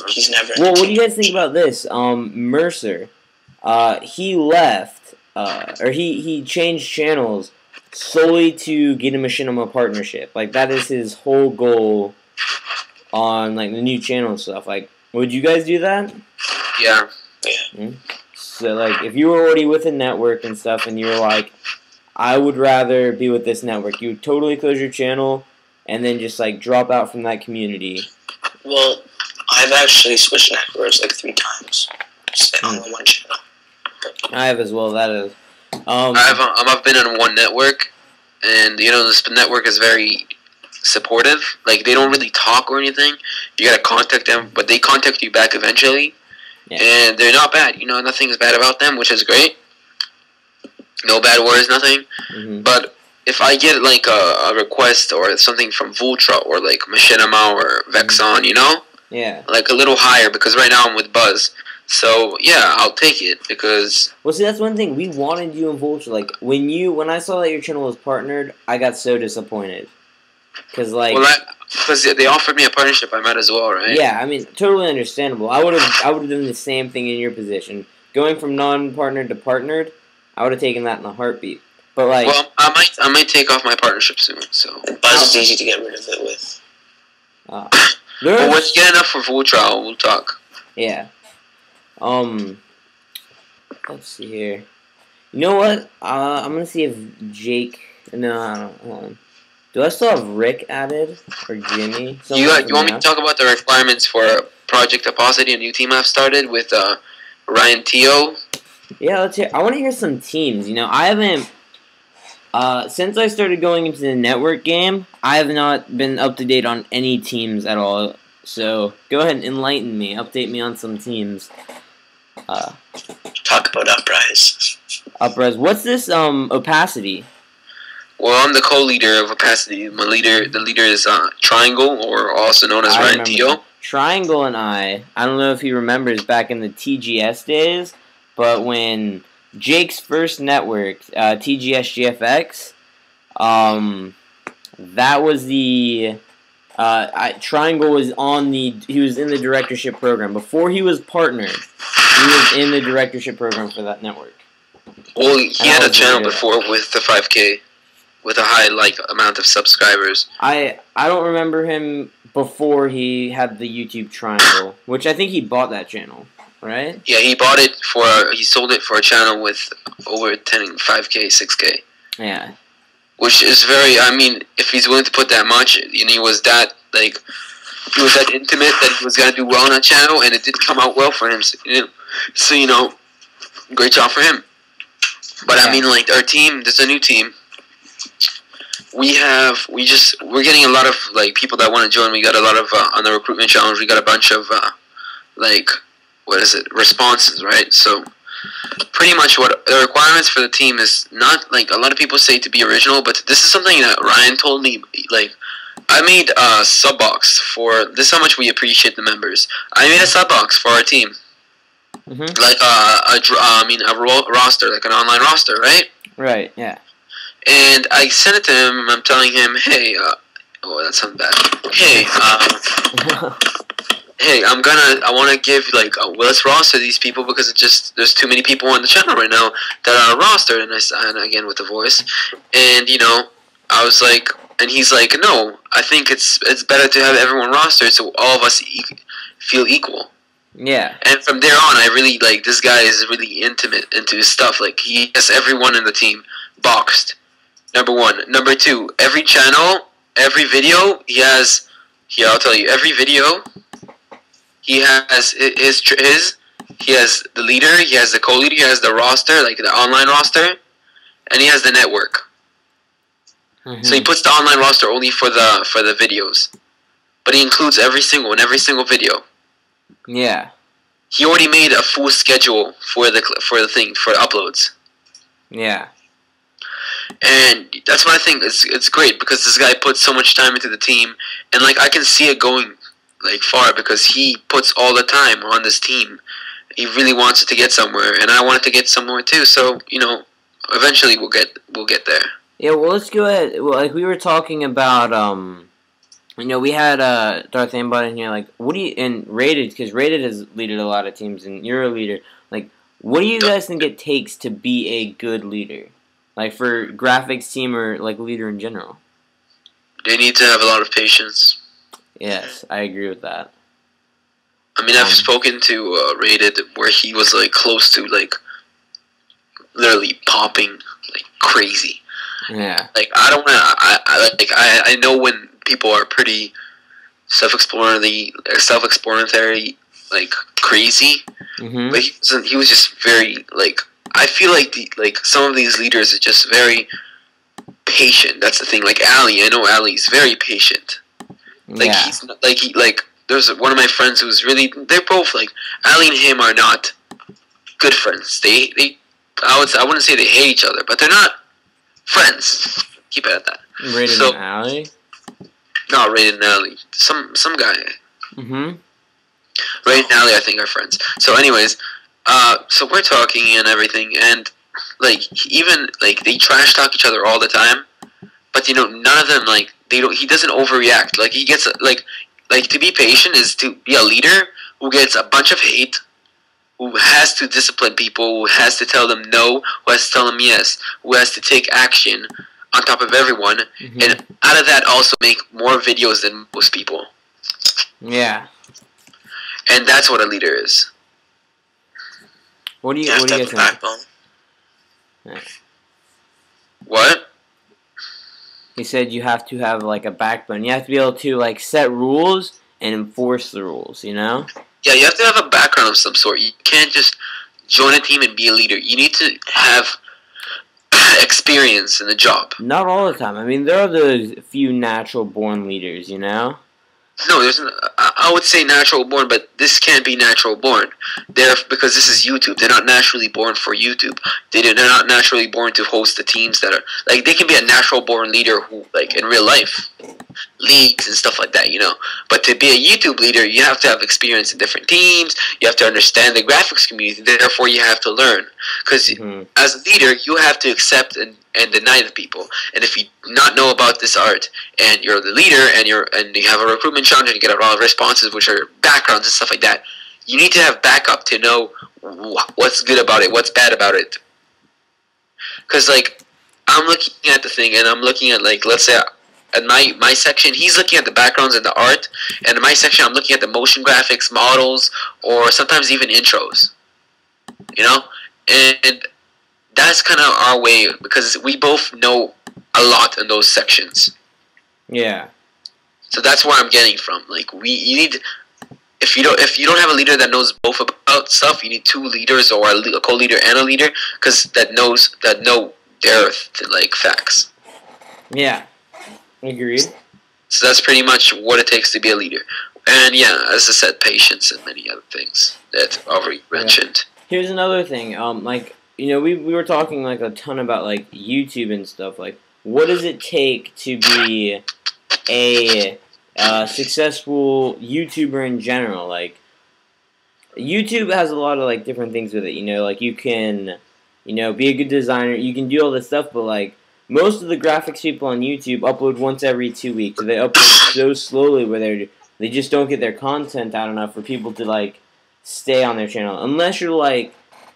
He's never. Well, what do you guys think about this? Mercer, he left, or he changed channels solely to get a machinima partnership. Like that is his whole goal on like the new channel and stuff. Like, would you guys do that? Yeah. Yeah. So like, if you were already with a network and stuff, and you were like, I would rather be with this network, you would totally close your channel and then just like drop out from that community. Well, I've actually switched networks like 3 times. Just on the one channel. I have as well. That is. I've been on one network, and you know this network is very supportive. Like they don't really talk or anything. You gotta contact them, but they contact you back eventually. Yeah. And they're not bad. You know, nothing is bad about them, which is great. No bad words, nothing. Mm-hmm. But if I get like a request or something from Vultra or like Machinima or Vexon, you know? Yeah. Like a little higher, because right now I'm with Buzz. So yeah, I'll take it because. Well, see, that's one thing we wanted you and Vulture. Like when I saw that your channel was partnered, I got so disappointed. Cause like. Because they offered me a partnership, I might as well, right? Yeah, I mean, totally understandable. I would have done the same thing in your position, going from non-partnered to partnered. I would have taken that in a heartbeat. But like. Well, I might take off my partnership soon. So. Buzz is easy to get rid of it with. Well, when you get enough for Vultra, we'll talk. Yeah. Let's see here. You know what? I'm gonna see if Jake. No, I don't. Hold on. Do I still have Rick added or Jimmy? You want me to talk about the requirements for Project Aposity, a new team I've started with Ryan Teo? Yeah, let's hear. I want to hear some teams. You know, I haven't. Since I started going into the network game, I have not been up to date on any teams at all. So go ahead and enlighten me. Update me on some teams. Talk about Uprise. Uprise. What's this? Opacity. Well, I'm the co-leader of Opacity. The leader is Triangle, or also known as Ryan Teo. Triangle and I don't know if he remembers back in the TGS days, but when Jake's first network, TGS GFX, that was the Triangle was he was in the directorship program before he was partnered. He was in the directorship program for that network. Well, he had a channel before with the 5K. With a high amount of subscribers. I don't remember him before he had the YouTube Triangle, which I think he bought that channel, right? Yeah, he sold it for a channel with over 5K, 6K. Yeah. Which is very. I mean, if he's willing to put that much, and he was that like. He was that intimate that he was gonna do well on that channel, and it did come out well for him. So you know, great job for him. But I mean, like our team, there's a new team. We're getting a lot of like people that want to join. We got a lot of on the recruitment challenge. We got a bunch of like responses, right? So pretty much what the requirements for the team is not like a lot of people say to be original, but this is something that Ryan told me like. I made a sub box for this. Is how much we appreciate the members. I made a sub box for our team, like a roster, like an online roster, right? Right. Yeah. And I sent it to him. And I'm telling him, hey, oh, that sounds bad. Hey, hey, I want to give like let's roster these people because it's just there's too many people on the channel right now that are rostered. And again with the voice, and you know, I was like. And he's like, no, I think it's better to have everyone rostered so all of us feel equal. Yeah. And from there on, I really, like, this guy is really intimate into his stuff. Like, he has everyone in the team boxed. Number one. Number two, every channel, every video, he has, here, I'll tell you, every video, he has he has the leader, he has the co-leader, he has the roster, like the online roster, and he has the network. So he puts the online roster only for the videos, but he includes every single video. Yeah. He already made a full schedule for the uploads. Yeah. And that's what I think. It's great because this guy puts so much time into the team, and like I can see it going like far because he puts all the time on this team. He really wants it to get somewhere, and I want it to get somewhere too. So you know, eventually we'll get there. Yeah, well, let's go ahead. Well, like we were talking about, you know, we had Darth aimbot in here. Like, what do you and Rated because Rated has leaded a lot of teams, and you're a leader. Like, what do you guys think it takes to be a good leader? Like for graphics team or like leader in general? They need to have a lot of patience. Yes, I agree with that. I mean, I've spoken to Rated where he was like close to like literally popping like crazy. Yeah. Like I don't want to. I know when people are pretty self-explanatory, like crazy. But he wasn't. He was just very like. I feel like some of these leaders are just very patient. That's the thing. Like Ali, I know Ali's very patient. Like he's not, like there's one of my friends who's really. They're both like Ali and him are not good friends. I wouldn't say they hate each other, but they're not. Friends. Keep it at that. Rated and Alley? No, Rated and Alley. Some guy. Rated and Alley, I think, are friends. So anyways, so we're talking and everything, and like even like they trash talk each other all the time, but you know none of them like he doesn't overreact. Like he gets like to be patient is to be a leader who gets a bunch of hate. Who has to discipline people, who has to tell them no, who has to tell them yes, who has to take action on top of everyone, and out of that also make more videos than most people. Yeah. And that's what a leader is. What do you have guys think? Backbone. Yeah. What? He said you have to have like a backbone. You have to be able to like set rules and enforce the rules, you know? Yeah, you have to have a background of some sort. You can't just join a team and be a leader. You need to have experience in the job. Not all the time. I mean, there are those few natural-born leaders, you know? No, I would say natural born, but this can't be natural born. Because this is YouTube. They're not naturally born for YouTube. They're not naturally born to host the teams that are like they can be a natural born leader who like in real life, leagues and stuff like that, you know. But to be a YouTube leader, you have to have experience in different teams. You have to understand the graphics community. Therefore, you have to learn. Because as a leader, you have to accept and deny the people. And if you not know about this art, and you're the leader, and you have a recruitment challenge, and you get a lot of responses, which are backgrounds and stuff like that, you need to have backup to know what's good about it, what's bad about it. Because like I'm looking at the thing, and I'm looking at like let's say. In my section, he's looking at the backgrounds and the art, and in my section, I'm looking at the motion graphics, models, or sometimes even intros. You know, and that's kind of our way because we both know a lot in those sections. Yeah. So that's where I'm getting from. Like you need, if you don't have a leader that knows both about stuff, you need two leaders or a co-leader and a leader because that know their like facts. Yeah. Agreed. So that's pretty much what it takes to be a leader. And yeah, as I said, patience and many other things that I've already mentioned. Here's another thing. Like, you know, we were talking like a ton about like YouTube and stuff. Like, what does it take to be a successful YouTuber in general? Like, YouTube has a lot of like different things with it. You know, like you can, you know, be a good designer. You can do all this stuff, but like most of the graphics people on YouTube upload once every 2 weeks. So they upload so slowly where they just don't get their content out enough for people to like stay on their channel. Unless you're like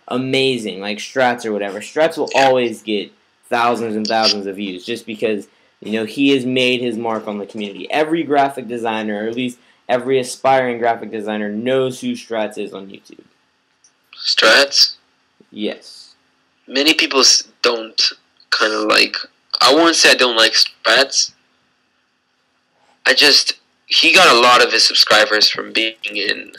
amazing, like Strats or whatever. Strats will always get thousands and thousands of views just because, you know, he has made his mark on the community. Every graphic designer, or at least every aspiring graphic designer, knows who Strats is on YouTube. Strats? Yes. Many people don't kind of like. I won't say I don't like Strats. He got a lot of his subscribers from being in.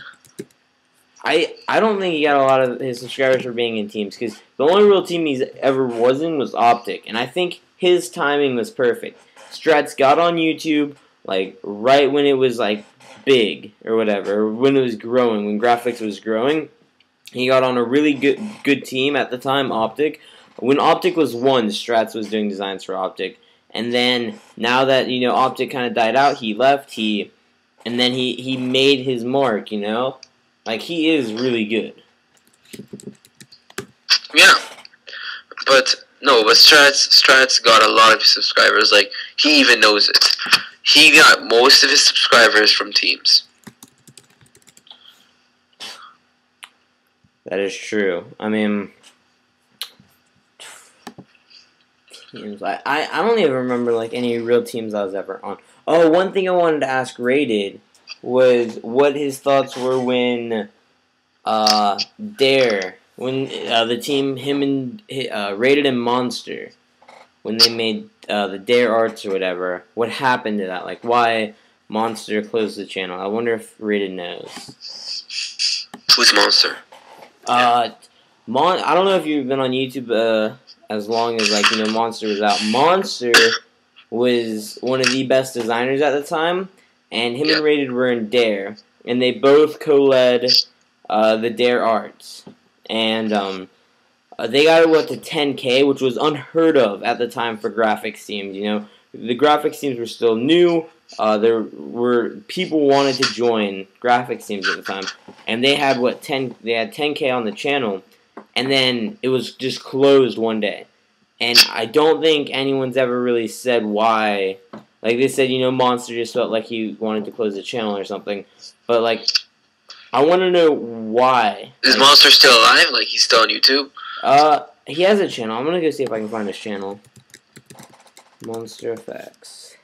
I don't think he got a lot of his subscribers for being in teams, because the only real team he's ever was in was Optic, and I think his timing was perfect. Strats got on YouTube, like, right when it was, like, big, or whatever, or when it was growing, when graphics was growing. He got on a really good team at the time, Optic. When Optic was one, Strats was doing designs for Optic. And then, now that, you know, Optic kind of died out, he left, and then he made his mark, you know? Like, he is really good. Yeah. But Strats got a lot of subscribers. Like, he even knows it. He got most of his subscribers from teams. That is true. I mean, teams. I don't even remember, like, any real teams I was ever on. Oh, one thing I wanted to ask Rated was what his thoughts were when Dare, when the team, him and Rated and Monster, when they made the Dare Arts or whatever, what happened to that? Like, why Monster closed the channel? I wonder if Rated knows. Who's Monster? I don't know if you've been on YouTube as long as, like, you know, Monster was out. Monster was one of the best designers at the time, and him and Rated were in Dare, and they both co-led the Dare Arts, and they got it to 10K, which was unheard of at the time for graphics teams. You know, the graphics teams were still new. There were people wanted to join graphics teams at the time, and they had They had 10K on the channel, and then it was just closed one day. And I don't think anyone's ever really said why. Like, they said, you know, Monster just felt like he wanted to close the channel or something. But, like, I want to know why. Is Monster still alive? Like, he's still on YouTube? He has a channel. I'm going to go see if I can find his channel. Monster Effects.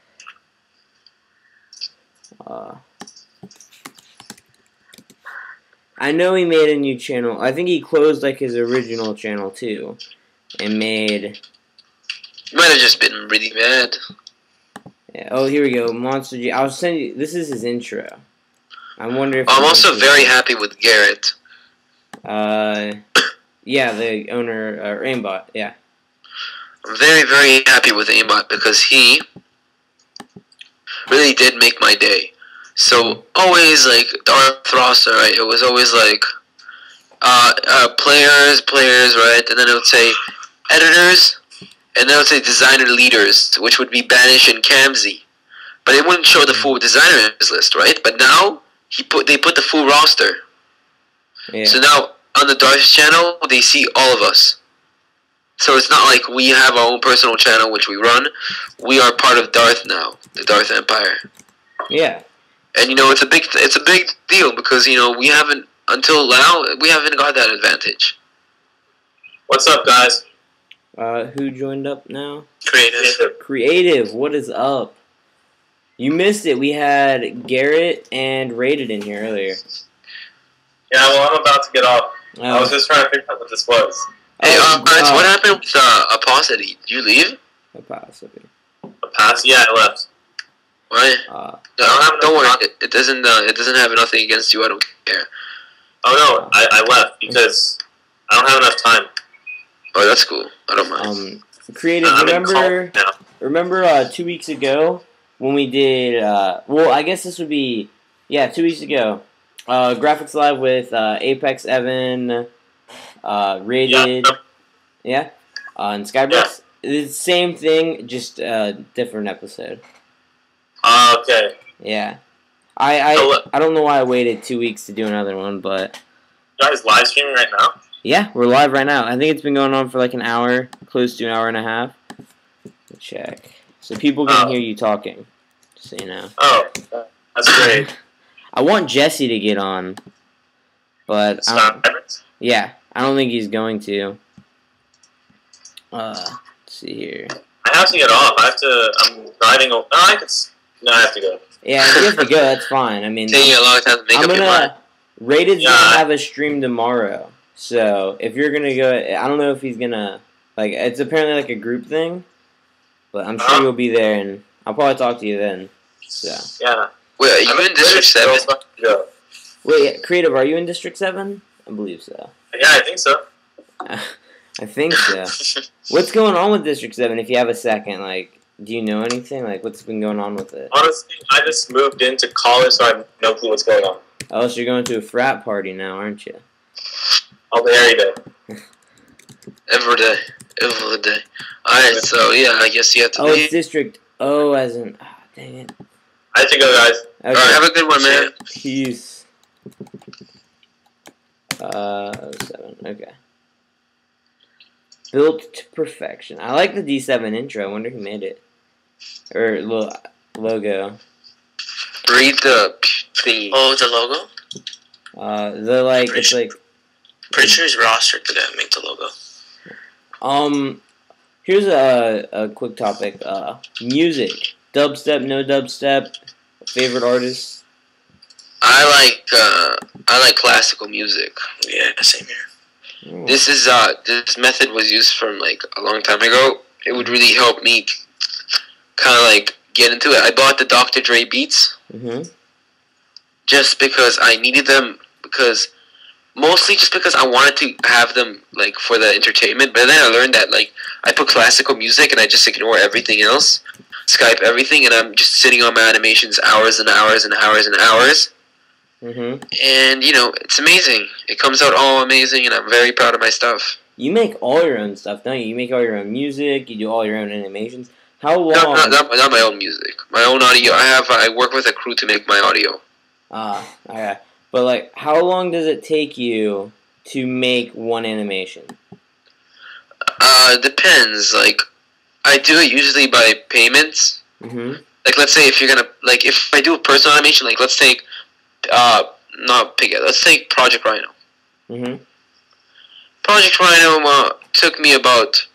I know he made a new channel. I think he closed, like, his original channel, too. And made... Might have just been really mad. Yeah. Oh, here we go. Monster G. I'll send you... This is his intro. I wonder if... I'm also very happy with Garrett. Yeah, the owner, AimBot, yeah. I'm very, very happy with AimBot because he really did make my day. So, always, like, Darth roster, right? It was always, like, players, right? And then it would say editors, and then it would say designer leaders, which would be Banish and Kamzi. But it wouldn't show the full designers list, right? But now, they put the full roster. Yeah. So now, on the Darth channel, they see all of us. So it's not like we have our own personal channel which we run. We are part of Darth now, the Darth Empire. Yeah. And you know, it's a big deal because, you know, until now we haven't got that advantage. What's up, guys? Who joined up now? Creative. What is up? You missed it. We had Garrett and Rated in here earlier. Yeah, well, I'm about to get off. I was just trying to figure out what this was. Hey, what happened with Opacity? Did you leave? Opacity. Yeah, I left. Why? Don't worry. It doesn't. It doesn't have nothing against you. I don't care. Oh no, I left because I don't have enough time. Oh, that's cool. I don't mind. Creative. Remember 2 weeks ago when we did? Well, I guess this would be 2 weeks ago. Graphics Live with Apex, Evan, Rated, and Skybricks. Yeah. It's the same thing, just a different episode. Okay. Yeah. I don't know why I waited 2 weeks to do another one, but... You guys live streaming right now? Yeah, we're live right now. I think it's been going on for like an hour, close to an hour and a half. Check. So people can hear you talking, just so you know. Oh, that's great. I want Jesse to get on, but... I don't think he's going to. Let's see here. I have to get off. I'm driving... No, I have to go. Yeah, if you have to go, that's fine. I mean, taking a long time to make up your mind. Rated's gonna have a stream tomorrow, so if you're gonna go, I don't know if he's gonna it's apparently like a group thing, but I'm sure you'll be there, and I'll probably talk to you then. So yeah. Wait, are you in District 7? Wait, Creative, are you in District 7? I believe so. Yeah, I think so. I think so. What's going on with District 7? If you have a second, do you know anything? What's been going on with it? Honestly, I just moved into college, so I have no clue what's going on. Oh, so you're going to a frat party now, aren't you? All day, every day. Every day. Alright, so yeah, I guess you have to leave. It's District O as in... Oh, dang it. I have to go, guys. Okay. Alright, have a good one, man. Peace. 7, okay. Built to perfection. I like the D7 intro. I wonder who made it. Or logo. Read the thingy. Oh, the logo? It's like... Pretty sure he's rostered to make the logo. Here's a quick topic. Music. Dubstep, no dubstep. Favorite artists? I like classical music. Yeah, same here. Oh. This method was used from a long time ago. It would really help me kind of get into it. I bought the Dr. Dre beats just because I needed them, mostly just because I wanted to have them for the entertainment. But then I learned that I put classical music and I just ignore everything else, Skype everything, and I'm just sitting on my animations hours and hours and hours and hours. And it's amazing. It comes out all amazing, and I'm very proud of my stuff. You make all your own stuff, don't you? You make all your own music. You do all your own animations. How long? No, not my own music. My own audio. I work with a crew to make my audio. Okay. But how long does it take you to make one animation? Depends. I do it usually by payments. Let's say if you're gonna if I do a personal animation, let's take let's take Project Rhino. Project Rhino took me about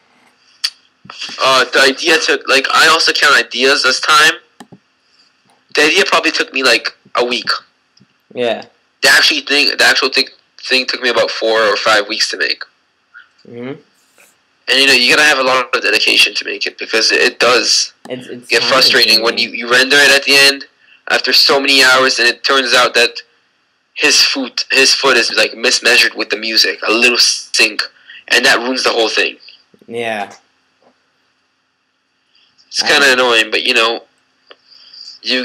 the idea took I also count ideas as time. The idea probably took me a week. Yeah. The actual thing took me about 4 or 5 weeks to make. And you gotta have a lot of dedication to make it, because it does get frustrating when you render it at the end after so many hours, and it turns out that his foot is mismeasured with the music, a little sync, and that ruins the whole thing. Yeah. It's kind of annoying, but you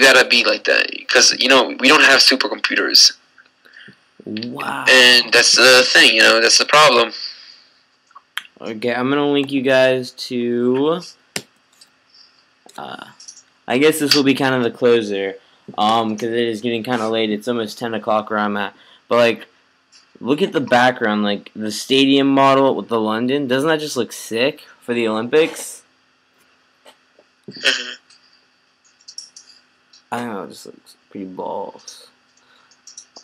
gotta be like that, because we don't have supercomputers. Wow. And that's the thing, that's the problem. Okay, I'm gonna link you guys to. I guess this will be kind of the closer, because it is getting kind of late. It's almost 10 o'clock where I'm at. But look at the background, the stadium model with the London. Doesn't that just look sick for the Olympics? I don't know. It just looks pretty balls.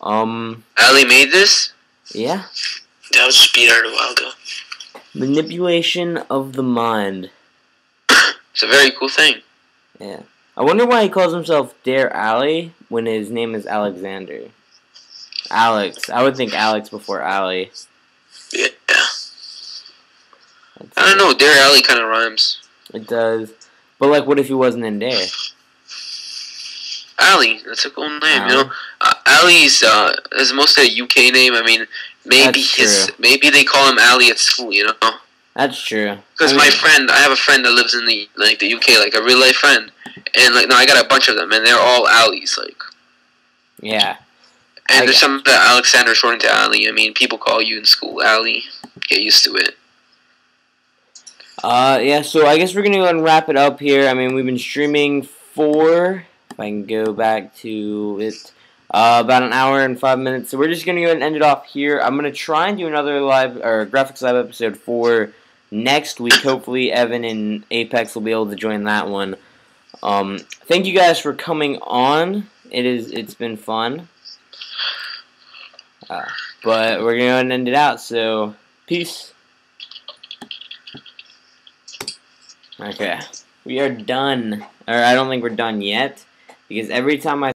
Ali made this? Yeah. That was speed art a while ago. Manipulation of the mind. It's a very cool thing. Yeah. I wonder why he calls himself Dare Ali when his name is Alexander. Alex. I would think Alex before Ali. Yeah. I don't know. Dare Alley kind of rhymes. It does. But, like, what if he wasn't in Dare? Ali, that's a cool name, you know. Ali's is mostly a UK name. I mean, maybe they call him Ali at school, you know. That's true. Because I have a friend that lives in the UK, like a real life friend, and like I got a bunch of them, and they're all Alis, like. Yeah. And there's some that Alexander shortened to Ali. I mean, people call you in school Ali. Get used to it. Yeah, so I guess we're gonna go ahead and wrap it up here. I mean, we've been streaming for, if I can go back to it, about an hour and 5 minutes. So we're just gonna go ahead and end it off here. I'm gonna try and do another live or graphics live episode for next week. Hopefully, Evan and Apex will be able to join that one. Thank you guys for coming on. It's been fun. But we're gonna go ahead and end it out. So peace. Okay, we are done. Or I don't think we're done yet, because every time I